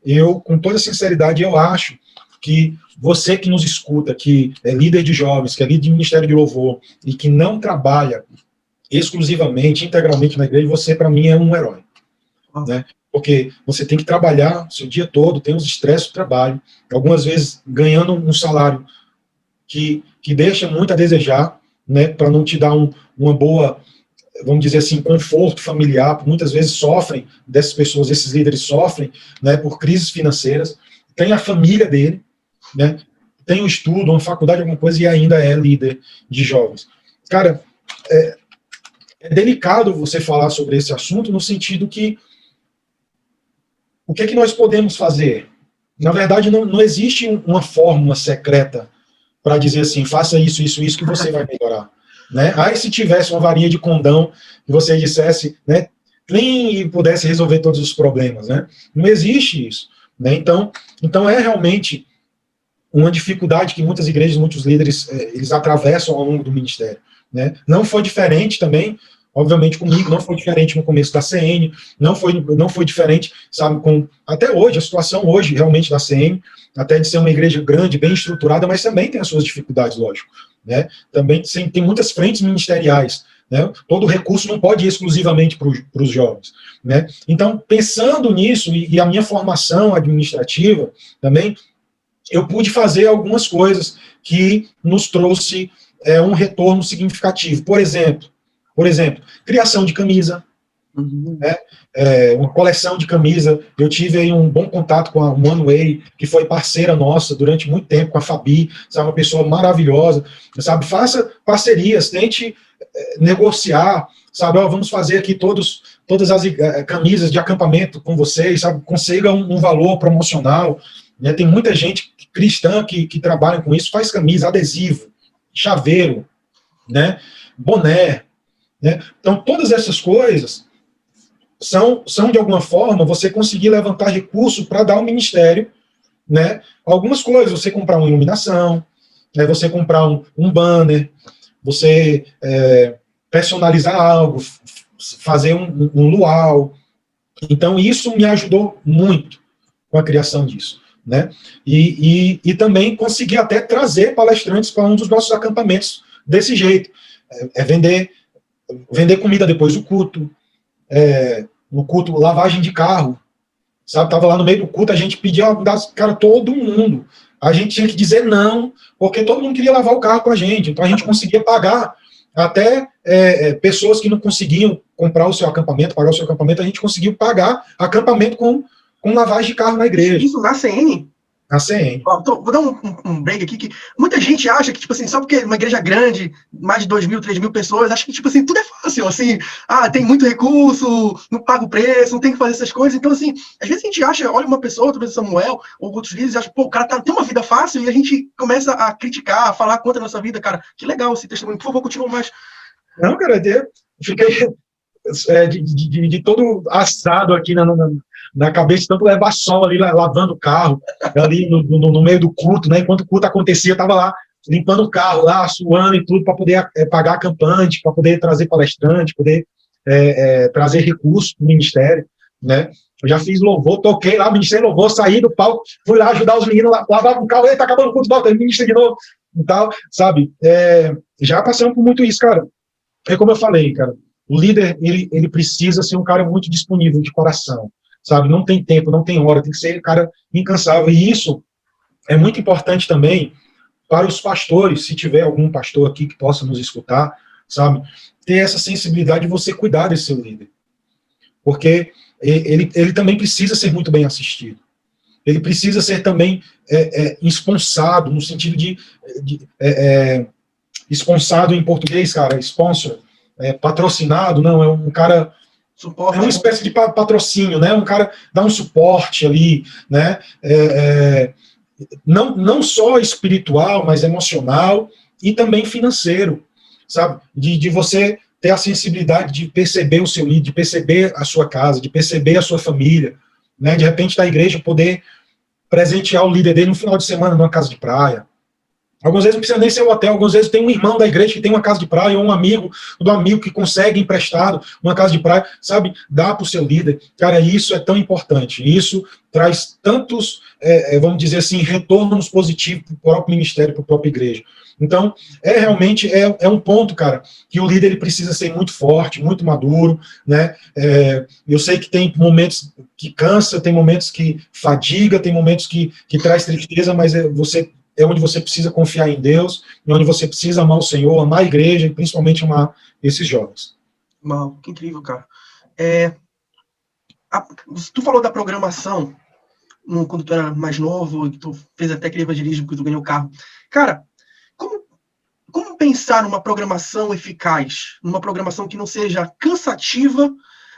Eu, com toda sinceridade, eu acho que você que nos escuta, que é líder de jovens, que é líder de ministério de louvor, e que não trabalha exclusivamente, integralmente na igreja, você, para mim, é um herói. Né? Porque você tem que trabalhar o seu dia todo, tem os estresses do trabalho, algumas vezes ganhando um salário que deixa muito a desejar, né, para não te dar uma boa, vamos dizer assim, conforto familiar. Muitas vezes sofrem, dessas pessoas, esses líderes sofrem, né, por crises financeiras, tem a família dele, né, tem o estudo, uma faculdade, alguma coisa, e ainda é líder de jovens. Cara, é delicado você falar sobre esse assunto no sentido que o que é que nós podemos fazer? Na verdade, não existe uma fórmula secreta para dizer assim, faça isso, isso, isso, que você vai melhorar. Né? Aí se tivesse uma varinha de condão e você dissesse, né, e pudesse resolver todos os problemas. Né? Não existe isso. Né? Então é realmente uma dificuldade que muitas igrejas, muitos líderes, eles atravessam ao longo do ministério. Né? Não foi diferente também, obviamente, comigo, não foi diferente no começo da CN, não foi diferente, sabe, até hoje, a situação hoje, realmente, da CN, até de ser uma igreja grande, bem estruturada, mas também tem as suas dificuldades, lógico. Né? Também tem muitas frentes ministeriais. Né? Todo recurso não pode ir exclusivamente para os jovens. Né? Então, pensando nisso, e a minha formação administrativa também, eu pude fazer algumas coisas que nos trouxe um retorno significativo. Por exemplo, criação de camisa, né? Uma coleção de camisa. Eu tive aí um bom contato com a One Way, que foi parceira nossa durante muito tempo, com a Fabi, sabe, uma pessoa maravilhosa, sabe, faça parcerias, tente negociar, sabe, vamos fazer aqui todas as camisas de acampamento com vocês, sabe, consiga um valor promocional. Né? Tem muita gente cristã que trabalha com isso, faz camisa, adesivo, chaveiro, né? Boné. Né? Então, todas essas coisas são, de alguma forma, você conseguir levantar recurso para dar ao ministério, né, algumas coisas. Você comprar uma iluminação, né, você comprar um banner, você personalizar algo, fazer um luau. Então, isso me ajudou muito com a criação disso. Né? E também conseguir até trazer palestrantes para um dos nossos acampamentos desse jeito. Vender comida depois do culto, no culto, lavagem de carro, sabe, tava lá no meio do culto, a gente pedia, cara, todo mundo, a gente tinha que dizer não, porque todo mundo queria lavar o carro com a gente, então a gente conseguia pagar até pessoas que não conseguiam comprar o seu acampamento, pagar o seu acampamento, a gente conseguiu pagar acampamento com lavagem de carro na igreja. Isso na CN? A CN. Ó, vou dar um break aqui, que muita gente acha que, tipo assim, só porque é uma igreja grande, mais de 2.000, 3.000 pessoas, acha que, tipo assim, tudo é fácil, assim, tem muito recurso, não paga o preço, não tem que fazer essas coisas. Então, assim, às vezes a gente acha, olha uma pessoa, talvez Samuel, ou outros líderes, e acha, pô, o cara tem uma vida fácil, e a gente começa a criticar, a falar contra a nossa vida, cara. Que legal esse testemunho. Por favor, continua mais. Não, cara, eu fiquei de todo assado aqui na cabeça, tanto levar sol ali, lavando o carro, ali no meio do culto, né? Enquanto o culto acontecia, eu estava lá limpando o carro, lá, suando e tudo, para poder pagar acampante, para poder trazer palestrante, poder trazer recursos para o ministério, né? Eu já fiz louvor, toquei lá, ministrei louvor, saí do palco, fui lá ajudar os meninos, lavar o carro, tá acabando o culto, volta, ministra de novo, e tal, sabe? Já passamos por muito isso, cara. É como eu falei, cara, o líder, ele precisa ser um cara muito disponível de coração, sabe? Não tem tempo, não tem hora, tem que ser um cara incansável. E isso é muito importante também para os pastores, se tiver algum pastor aqui que possa nos escutar, sabe? Ter essa sensibilidade de você cuidar desse seu líder. Porque ele também precisa ser muito bem assistido. Ele precisa ser também esponsado, no sentido de esponsado em português, cara, sponsor, patrocinado, não, é um cara, Suporte. é uma espécie de patrocínio, né, um cara dá um suporte ali, né, não só espiritual, mas emocional e também financeiro, sabe, de você ter a sensibilidade de perceber o seu líder, de perceber a sua casa, de perceber a sua família, né, de repente da igreja poder presentear o líder dele no final de semana numa casa de praia. Algumas vezes não precisa nem ser um hotel, algumas vezes tem um irmão da igreja que tem uma casa de praia, ou um amigo do amigo que consegue emprestado uma casa de praia, sabe? Dá para o seu líder. Cara, isso é tão importante. Isso traz tantos, vamos dizer assim, retornos positivos para o próprio ministério, para a própria igreja. Então, realmente um ponto, cara, que o líder ele precisa ser muito forte, muito maduro, né? Eu sei que tem momentos que cansa, tem momentos que fadiga, tem momentos que traz tristeza, mas é onde você precisa confiar em Deus, é onde você precisa amar o Senhor, amar a igreja e principalmente amar esses jovens. Uau, que incrível, cara. Tu falou da programação quando tu era mais novo, tu fez até aquele evangelismo que tu ganhou o carro. Cara, como pensar numa programação eficaz? Numa programação que não seja cansativa,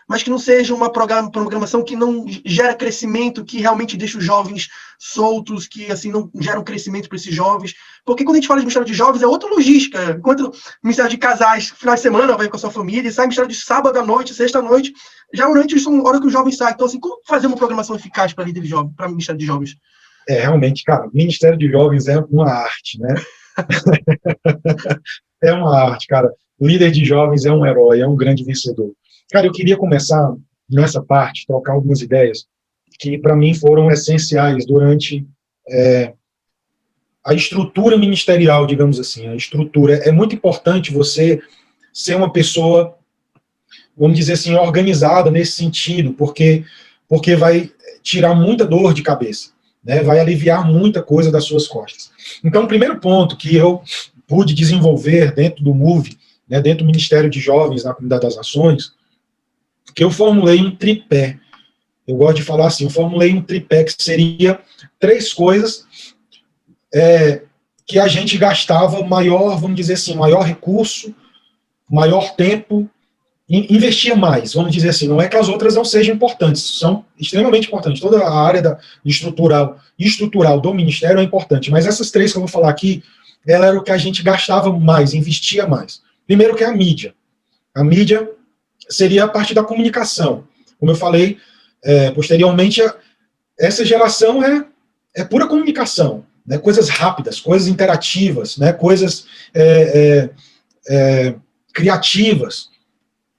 mas que não seja uma programação que não gera crescimento, que realmente deixa os jovens soltos, que assim não gera um crescimento para esses jovens. Porque quando a gente fala de ministério de jovens, é outra logística. Enquanto ministério de casais, final de semana, vai com a sua família, e sai ministério de sábado à noite, sexta à noite, geralmente são hora que os jovens saem. Então, assim, como fazer uma programação eficaz para líder de jovens, para ministério de jovens? Realmente, cara, ministério de jovens é uma arte, né? É uma arte, cara. Líder de jovens é um herói, é um grande vencedor. Cara, eu queria começar nessa parte, trocar algumas ideias que para mim foram essenciais durante a estrutura ministerial, digamos assim. A estrutura é muito importante você ser uma pessoa, vamos dizer assim, organizada nesse sentido, porque vai tirar muita dor de cabeça, né? Vai aliviar muita coisa das suas costas. Então, o primeiro ponto que eu pude desenvolver dentro do MOVE, né, dentro do Ministério de Jovens na Comunidade das Nações, que eu formulei um tripé. Eu gosto de falar assim, eu formulei um tripé que seria 3 coisas que a gente gastava maior, vamos dizer assim, maior recurso, maior tempo, investia mais, vamos dizer assim. Não é que as outras não sejam importantes, são extremamente importantes. Toda a área estrutural do Ministério é importante, mas essas 3 que eu vou falar aqui, ela era o que a gente gastava mais, investia mais. Primeiro que é a mídia. A mídia seria a parte da comunicação. Como eu falei posteriormente, essa geração é pura comunicação, né? Coisas rápidas, coisas interativas, né? Coisas criativas.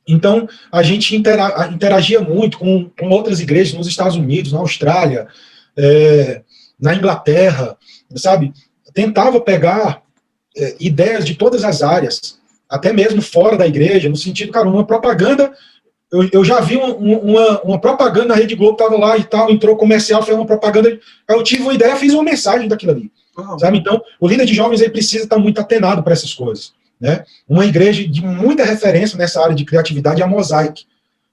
Então, a gente interagia muito com outras igrejas nos Estados Unidos, na Austrália, na Inglaterra, sabe? Tentava pegar ideias de todas as áreas, até mesmo fora da igreja, no sentido, cara, uma propaganda, eu já vi uma propaganda na Rede Globo, estava lá e tal, entrou comercial, foi uma propaganda, eu tive uma ideia, fiz uma mensagem daquilo ali, sabe? Então, o líder de jovens ele precisa estar muito atenado para essas coisas, né? Uma igreja de muita referência nessa área de criatividade é a Mosaic.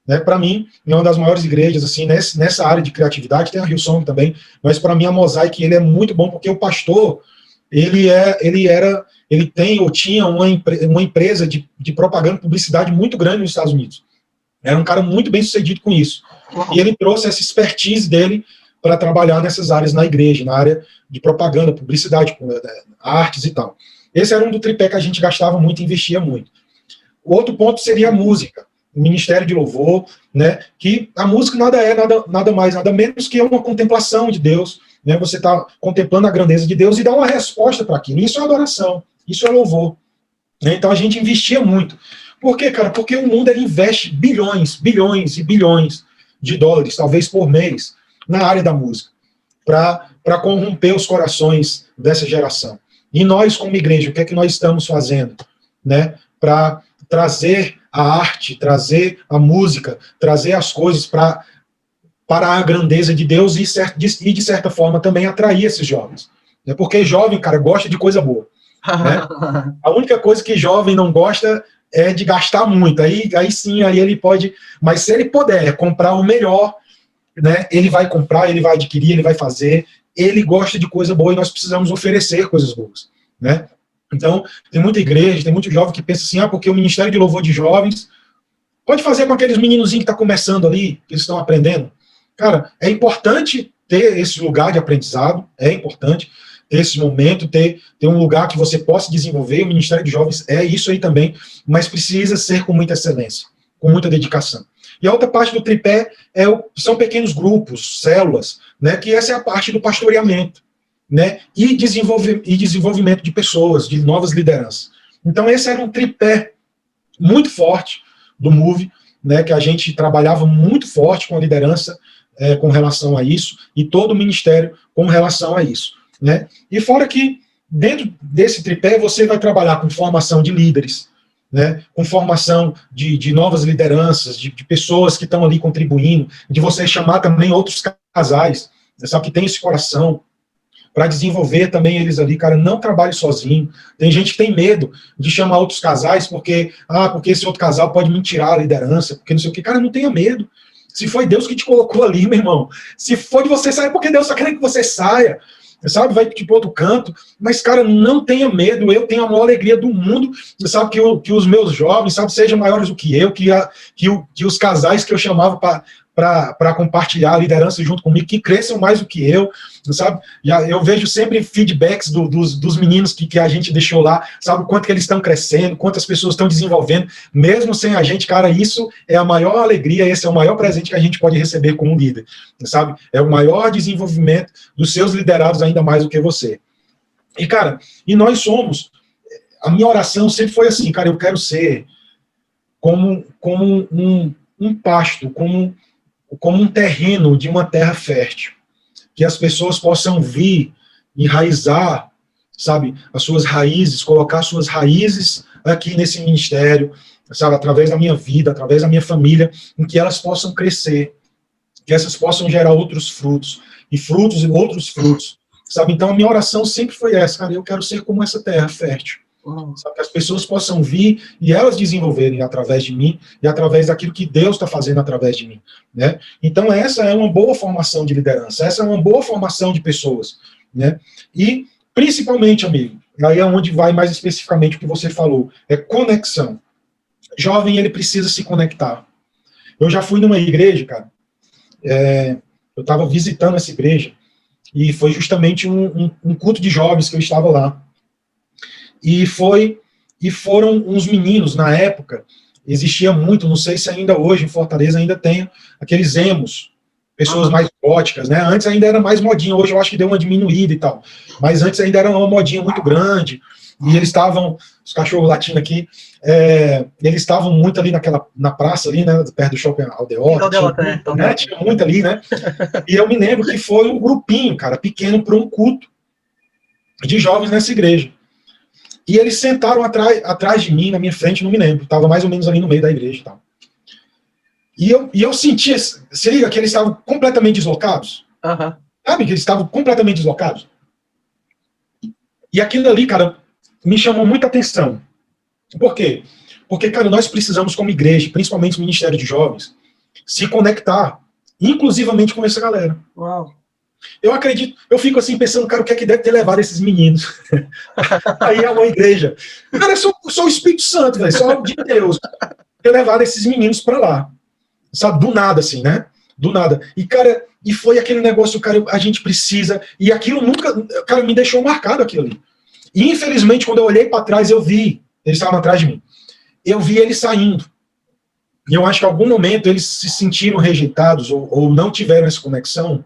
né? Para mim, é uma das maiores igrejas, assim, nessa área de criatividade, tem a Hillsong também, mas para mim a Mosaic, ele é muito bom, porque o pastor, ele tem ou tinha uma empresa de propaganda e publicidade muito grande nos Estados Unidos. Era um cara muito bem sucedido com isso. E ele trouxe essa expertise dele para trabalhar nessas áreas na igreja, na área de propaganda, publicidade, artes e tal. Esse era um do tripé que a gente gastava muito e investia muito. O outro ponto seria a música, o ministério de louvor, né? Que a música nada mais, nada menos que uma contemplação de Deus, né? Você está contemplando a grandeza de Deus e dá uma resposta para aquilo. Isso é adoração, isso é louvor. Né? Então a gente investia muito. Por quê, cara? Porque o mundo ele investe bilhões e bilhões de dólares, talvez por mês, na área da música, para corromper os corações dessa geração. E nós, como igreja, o que é que nós estamos fazendo? Né? Para trazer a arte, trazer a música, trazer as coisas para a grandeza de Deus e, de certa forma, também atrair esses jovens. Porque jovem, cara, gosta de coisa boa. Né? A única coisa que jovem não gosta é de gastar muito. Aí sim, aí ele pode... Mas se ele puder comprar o melhor, né, ele vai comprar, ele vai adquirir, ele vai fazer. Ele gosta de coisa boa e nós precisamos oferecer coisas boas. Né? Então, tem muita igreja, tem muito jovem que pensa assim, porque o Ministério de Louvor de Jovens pode fazer com aqueles meninozinhos que estão começando ali, que eles estão aprendendo. Cara, é importante ter esse lugar de aprendizado, é importante ter esse momento, ter um lugar que você possa desenvolver. O Ministério de Jovens é isso aí também, mas precisa ser com muita excelência, com muita dedicação. E a outra parte do tripé são pequenos grupos, células, né, que essa é a parte do pastoreamento, né, e desenvolvimento de pessoas, de novas lideranças. Então esse era um tripé muito forte do Move, né, que a gente trabalhava muito forte com a liderança com relação a isso, e todo o ministério com relação a isso. Né? E fora que, dentro desse tripé, você vai trabalhar com formação de líderes, né? Com formação de novas lideranças, de pessoas que estão ali contribuindo, de você chamar também outros casais, sabe, que tem esse coração, para desenvolver também eles ali. Cara, não trabalhe sozinho. Tem gente que tem medo de chamar outros casais, porque esse outro casal pode me tirar a liderança, porque não sei o que. Cara, não tenha medo. Se foi Deus que te colocou ali, meu irmão, se foi de você sair, porque Deus está querendo que você saia, sabe, vai para outro canto, mas, cara, não tenha medo. Eu tenho a maior alegria do mundo, sabe, que os meus jovens, sabe, sejam maiores do que eu, que os casais que eu chamava para compartilhar a liderança junto comigo, que cresçam mais do que eu, sabe, eu vejo sempre feedbacks dos meninos que a gente deixou lá, sabe, o quanto que eles estão crescendo, quantas pessoas estão desenvolvendo, mesmo sem a gente. Cara, isso é a maior alegria, esse é o maior presente que a gente pode receber como líder, sabe, é o maior desenvolvimento dos seus liderados, ainda mais do que você. E, cara, a minha oração sempre foi assim, cara, eu quero ser como um pasto, como um terreno de uma terra fértil, que as pessoas possam vir, enraizar, sabe, as suas raízes, colocar suas raízes aqui nesse ministério, sabe, através da minha vida, através da minha família, em que elas possam crescer, que essas possam gerar outros frutos, e outros frutos, sabe. Então a minha oração sempre foi essa, cara, eu quero ser como essa terra fértil. Sabe, que as pessoas possam vir e elas desenvolverem através de mim e através daquilo que Deus está fazendo através de mim. Né? Então essa é uma boa formação de liderança, essa é uma boa formação de pessoas. Né? E principalmente, amigo, aí é onde vai mais especificamente o que você falou, é conexão. Jovem, ele precisa se conectar. Eu já fui numa igreja, cara, eu estava visitando essa igreja e foi justamente um culto de jovens que eu estava lá. E foram uns meninos, na época, existia muito, não sei se ainda hoje em Fortaleza ainda tem aqueles emos, pessoas mais góticas, né? Antes ainda era mais modinha, hoje eu acho que deu uma diminuída e tal, mas antes ainda era uma modinha muito grande, e eles estavam, os cachorros latindo aqui, eles estavam muito ali na praça, ali, né, perto do Shopping Aldeota, tinha muito ali, né? E eu me lembro que foi um grupinho, cara, pequeno, para um culto de jovens nessa igreja. E eles sentaram atrás de mim, na minha frente, não me lembro. Estava mais ou menos ali no meio da igreja e tal. E eu sentia, se liga, que eles estavam completamente deslocados. Sabe, que eles estavam completamente deslocados. E aquilo ali, cara, me chamou muita atenção. Por quê? Porque, cara, nós precisamos, como igreja, principalmente o Ministério de Jovens, se conectar, inclusivamente com essa galera. Uau. Eu acredito, eu fico assim pensando, cara, o que é que deve ter levado esses meninos aí a uma igreja? Cara, é só o Espírito Santo, velho, só de Deus, ter levado esses meninos para lá, sabe, do nada, assim, né? Do nada. E, cara, e foi aquele negócio, cara, a gente precisa, e aquilo nunca, cara, me deixou marcado aquilo ali. E, infelizmente, quando eu olhei para trás, eu vi, eles estavam atrás de mim, eu vi eles saindo. E eu acho que em algum momento eles se sentiram rejeitados ou não tiveram essa conexão,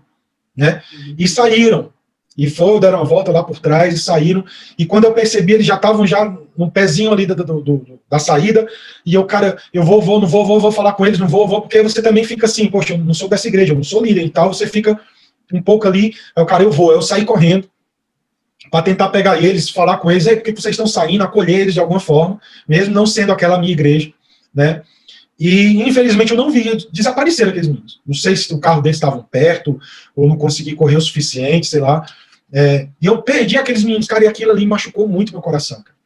né? E saíram. E deram uma volta lá por trás e saíram. E quando eu percebi, eles já estavam já no pezinho ali da saída. E eu, cara, eu não vou falar com eles, não vou, porque você também fica assim, poxa, eu não sou dessa igreja, eu não sou líder e tal. Você fica um pouco ali. Aí o cara, eu vou. Eu saí correndo para tentar pegar eles, falar com eles, por que vocês estão saindo, acolher eles de alguma forma, mesmo não sendo aquela minha igreja, né? E, infelizmente, eu não vi, desapareceram aqueles meninos. Não sei se o carro deles estava perto, ou não consegui correr o suficiente, sei lá. E eu perdi aqueles meninos, cara, e aquilo ali machucou muito meu coração, cara.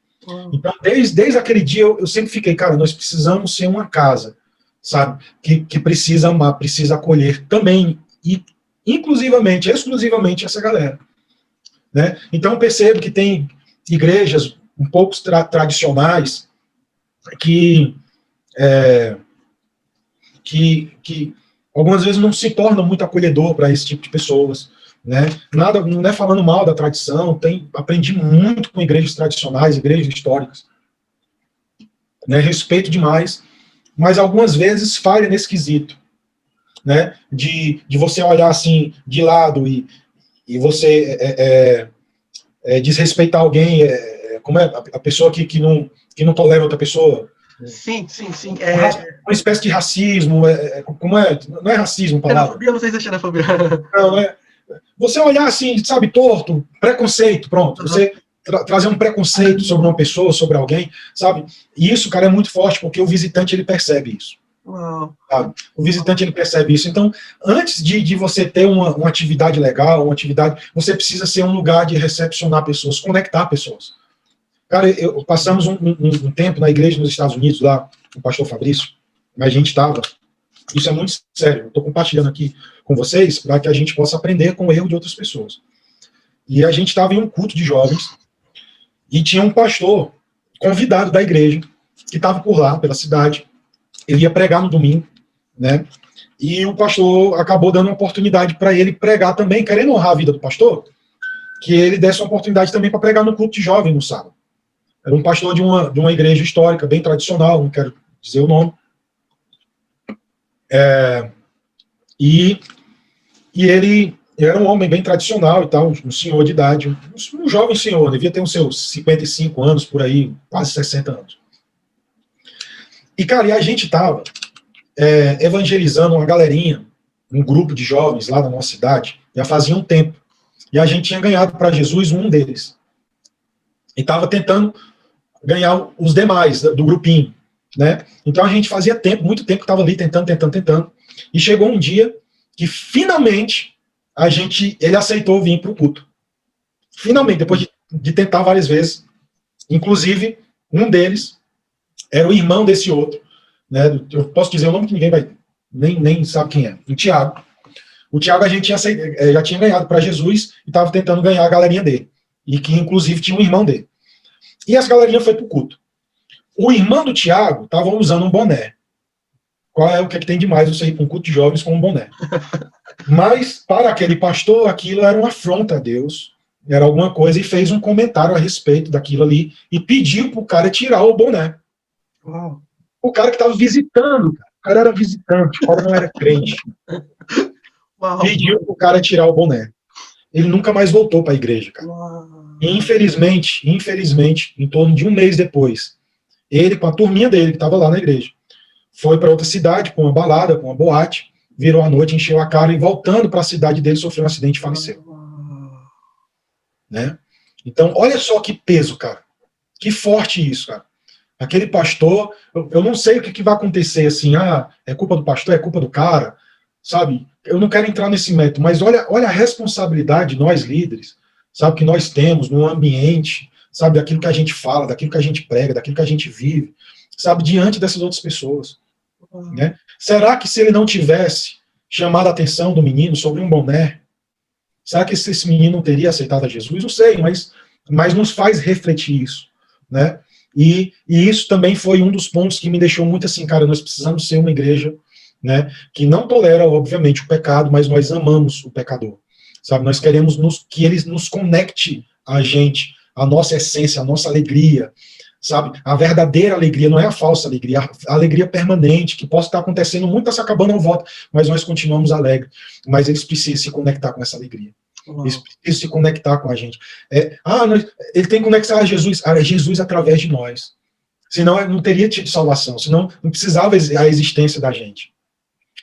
Então, desde aquele dia, eu sempre fiquei, cara, nós precisamos ser uma casa, sabe? Que precisa amar, precisa acolher também, e exclusivamente essa galera. Né? Então, eu percebo que tem igrejas um pouco tradicionais que algumas vezes não se torna muito acolhedor para esse tipo de pessoas, né? Nada, não é falando mal da tradição, aprendi muito com igrejas tradicionais, igrejas históricas, né? Respeito demais, mas algumas vezes falha nesse quesito, né? De você olhar assim de lado e você desrespeitar alguém, como é a pessoa que não tolera outra pessoa. Sim. Uma espécie de racismo, como é? Não é racismo, palavra. Xenofobia, não sei se é xenofobia. Não, você olhar assim, sabe, torto, preconceito, pronto. Você trazer um preconceito sobre uma pessoa, sobre alguém, sabe? E isso, cara, é muito forte, porque o visitante, ele percebe isso. Sabe? O visitante, ele percebe isso. Então, antes de você ter uma atividade legal, você precisa ser um lugar de recepcionar pessoas, conectar pessoas. Cara, passamos um tempo na igreja nos Estados Unidos, lá, com o pastor Fabrício, a gente estava, isso é muito sério, eu estou compartilhando aqui com vocês, para que a gente possa aprender com o erro de outras pessoas. E a gente estava em um culto de jovens, e tinha um pastor convidado da igreja, que estava por lá, pela cidade, ele ia pregar no domingo, né, e o pastor acabou dando uma oportunidade para ele pregar também, querendo honrar a vida do pastor, que ele desse uma oportunidade também para pregar no culto de jovem no sábado. Era um pastor de uma igreja histórica, bem tradicional, não quero dizer o nome. E ele era um homem bem tradicional e tal, um senhor de idade, um jovem senhor, devia ter uns seus 55 anos, por aí, quase 60 anos. E, cara, e a gente estava evangelizando uma galerinha, um grupo de jovens lá na nossa cidade, já fazia um tempo. E a gente tinha ganhado para Jesus um deles. E estava tentando ganhar os demais do grupinho, né? Então a gente fazia muito tempo que estava ali tentando. E chegou um dia que finalmente ele aceitou vir para o culto. Finalmente, depois de tentar várias vezes. Inclusive, um deles era o irmão desse outro, né? Eu posso dizer o nome que ninguém vai nem sabe quem é. O Tiago. O Tiago a gente já tinha ganhado para Jesus e estava tentando ganhar a galerinha dele. E que inclusive tinha um irmão dele. E essa galerinha foi pro culto. O irmão do Tiago estava usando um boné. O que é que tem de mais você ir para um culto de jovens com um boné? Mas, para aquele pastor, aquilo era uma afronta a Deus, era alguma coisa, e fez um comentário a respeito daquilo ali, e pediu pro cara tirar o boné. Uau. O cara que estava visitando, o cara era visitante, o cara não era crente. Uau. Pediu pro cara tirar o boné. Ele nunca mais voltou para a igreja, cara. Uau. E infelizmente, em torno de um mês depois, ele, com a turminha dele, que estava lá na igreja, foi para outra cidade, com uma balada, com uma boate, virou a noite, encheu a cara e, voltando para a cidade dele, sofreu um acidente e faleceu. Né? Então, olha só que peso, cara. Que forte isso, cara. Aquele pastor, eu não sei o que vai acontecer, assim, é culpa do pastor, é culpa do cara, sabe? Eu não quero entrar nesse método, mas olha a responsabilidade de nós líderes, sabe, que nós temos no ambiente, sabe, daquilo que a gente fala, daquilo que a gente prega, daquilo que a gente vive, sabe, diante dessas outras pessoas. Né? Será que se ele não tivesse chamado a atenção do menino sobre um boné, será que esse menino não teria aceitado a Jesus? Não sei, mas nos faz refletir isso, né? E isso também foi um dos pontos que me deixou muito assim, cara, nós precisamos ser uma igreja, né, que não tolera, obviamente, o pecado, mas nós amamos o pecador, sabe? Nós queremos que ele nos conecte a gente, a nossa essência, a nossa alegria, sabe? A verdadeira alegria, não é a falsa alegria, a alegria permanente, que possa estar acontecendo, muito está se acabando ao voto, mas nós continuamos alegres, mas eles precisam se conectar com essa alegria. Eles precisam se conectar com a gente. Ele tem que conectar a Jesus através de nós. Senão não teria tido salvação, senão não precisava a existência da gente.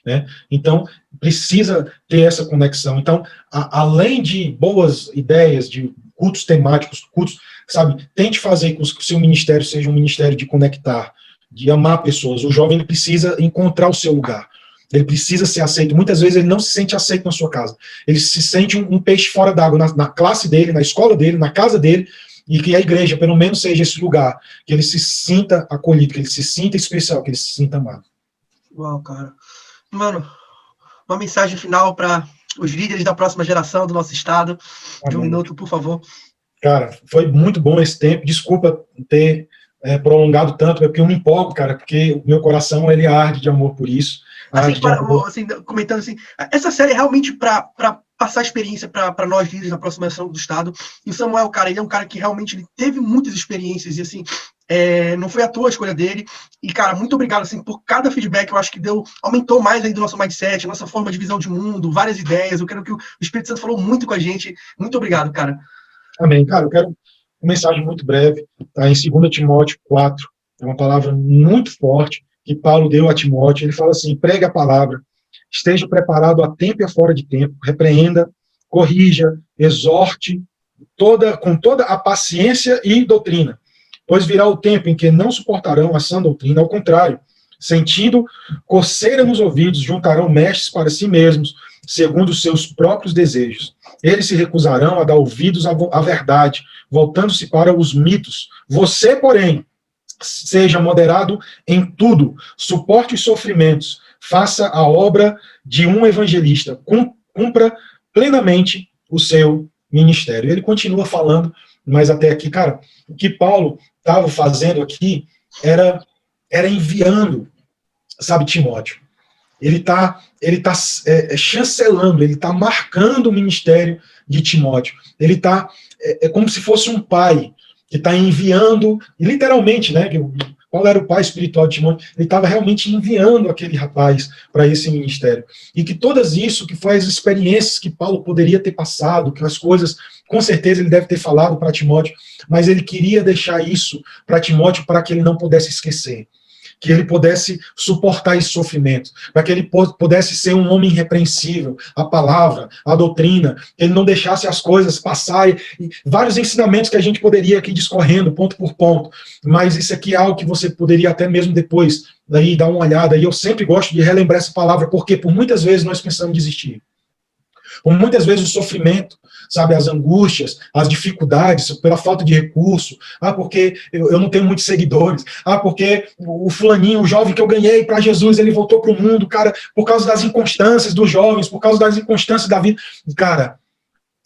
Né? Então, precisa ter essa conexão. Então, além de boas ideias, de cultos temáticos, cultos, sabe, tente fazer com que o seu ministério seja um ministério de conectar, de amar pessoas. O jovem ele precisa encontrar o seu lugar. Ele precisa ser aceito. Muitas vezes ele não se sente aceito na sua casa. Ele se sente um peixe fora d'água na classe dele, na escola dele, na casa dele, e que a igreja, pelo menos, seja esse lugar, que ele se sinta acolhido, que ele se sinta especial, que ele se sinta amado. Uau, cara. Mano, uma mensagem final para os líderes da próxima geração do nosso estado. De um minuto, por favor. Cara, foi muito bom esse tempo. Desculpa ter prolongado tanto, porque eu me empolgo, cara, porque o meu coração ele arde de amor por isso. Assim, comentando assim, essa série é realmente para passar experiência para nós líderes da aproximação do Estado. E o Samuel, cara, ele é um cara que realmente ele teve muitas experiências e assim, não foi à toa a escolha dele. E, cara, muito obrigado assim, por cada feedback. Eu acho que aumentou mais aí do nosso mindset, nossa forma de visão de mundo, várias ideias. Eu quero que o Espírito Santo falou muito com a gente. Muito obrigado, cara. Amém. Cara, eu quero uma mensagem muito breve, tá? Em 2 Timóteo 4, é uma palavra muito forte que Paulo deu a Timóteo. Ele fala assim: pregue a palavra, esteja preparado a tempo e a fora de tempo, repreenda, corrija, exorte, com toda a paciência e doutrina, pois virá o tempo em que não suportarão a sã doutrina, ao contrário, sentindo coceira nos ouvidos, juntarão mestres para si mesmos, segundo os seus próprios desejos. Eles se recusarão a dar ouvidos à verdade, voltando-se para os mitos. Você, porém, seja moderado em tudo, suporte os sofrimentos, faça a obra de um evangelista, cumpra plenamente o seu ministério. Ele continua falando, mas até aqui, cara, o que Paulo estava fazendo aqui era enviando, sabe, Timóteo. Ele está chancelando, ele está marcando o ministério de Timóteo. Ele está, como se fosse um pai que está enviando, literalmente, né? Qual era o pai espiritual de Timóteo? Ele estava realmente enviando aquele rapaz para esse ministério. E que todas isso, que foi as experiências que Paulo poderia ter passado, que as coisas, com certeza ele deve ter falado para Timóteo, mas ele queria deixar isso para Timóteo para que ele não pudesse esquecer, que ele pudesse suportar esse sofrimento, para que ele pudesse ser um homem irrepreensível, a palavra, a doutrina, que ele não deixasse as coisas passar, e vários ensinamentos que a gente poderia aqui discorrendo, ponto por ponto, mas isso aqui é algo que você poderia até mesmo depois daí dar uma olhada, e eu sempre gosto de relembrar essa palavra, porque por muitas vezes nós pensamos em desistir. Por muitas vezes o sofrimento, sabe, as angústias, as dificuldades, pela falta de recurso, porque eu não tenho muitos seguidores, porque o fulaninho, o jovem que eu ganhei para Jesus, ele voltou para o mundo, cara, por causa das inconstâncias dos jovens, por causa das inconstâncias da vida. Cara,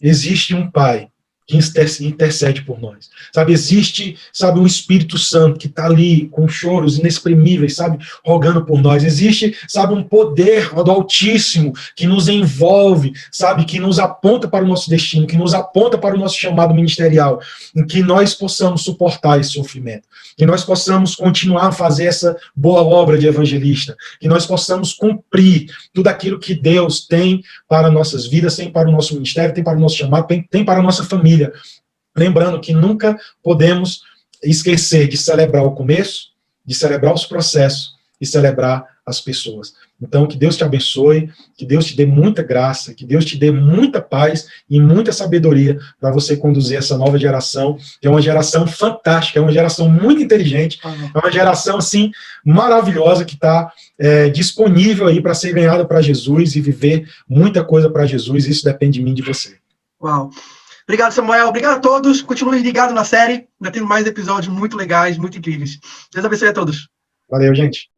existe um pai que intercede por nós, sabe, existe, sabe, um Espírito Santo que está ali com choros inexprimíveis, sabe, rogando por nós, existe, sabe, um poder do Altíssimo que nos envolve, sabe, que nos aponta para o nosso destino, que nos aponta para o nosso chamado ministerial, em que nós possamos suportar esse sofrimento, que nós possamos continuar a fazer essa boa obra de evangelista, que nós possamos cumprir tudo aquilo que Deus tem para nossas vidas, tem para o nosso ministério, tem para o nosso chamado, tem para a nossa família. Lembrando que nunca podemos esquecer de celebrar o começo, de celebrar os processos e celebrar as pessoas. Então, que Deus te abençoe, que Deus te dê muita graça, que Deus te dê muita paz e muita sabedoria para você conduzir essa nova geração, que é uma geração fantástica, é uma geração muito inteligente, é uma geração, assim, maravilhosa, que está disponível aí para ser ganhada para Jesus e viver muita coisa para Jesus. Isso depende de mim e de você. Uau! Obrigado, Samuel. Obrigado a todos. Continuem ligados na série. Ainda tem mais episódios muito legais, muito incríveis. Deus abençoe a todos. Valeu, gente.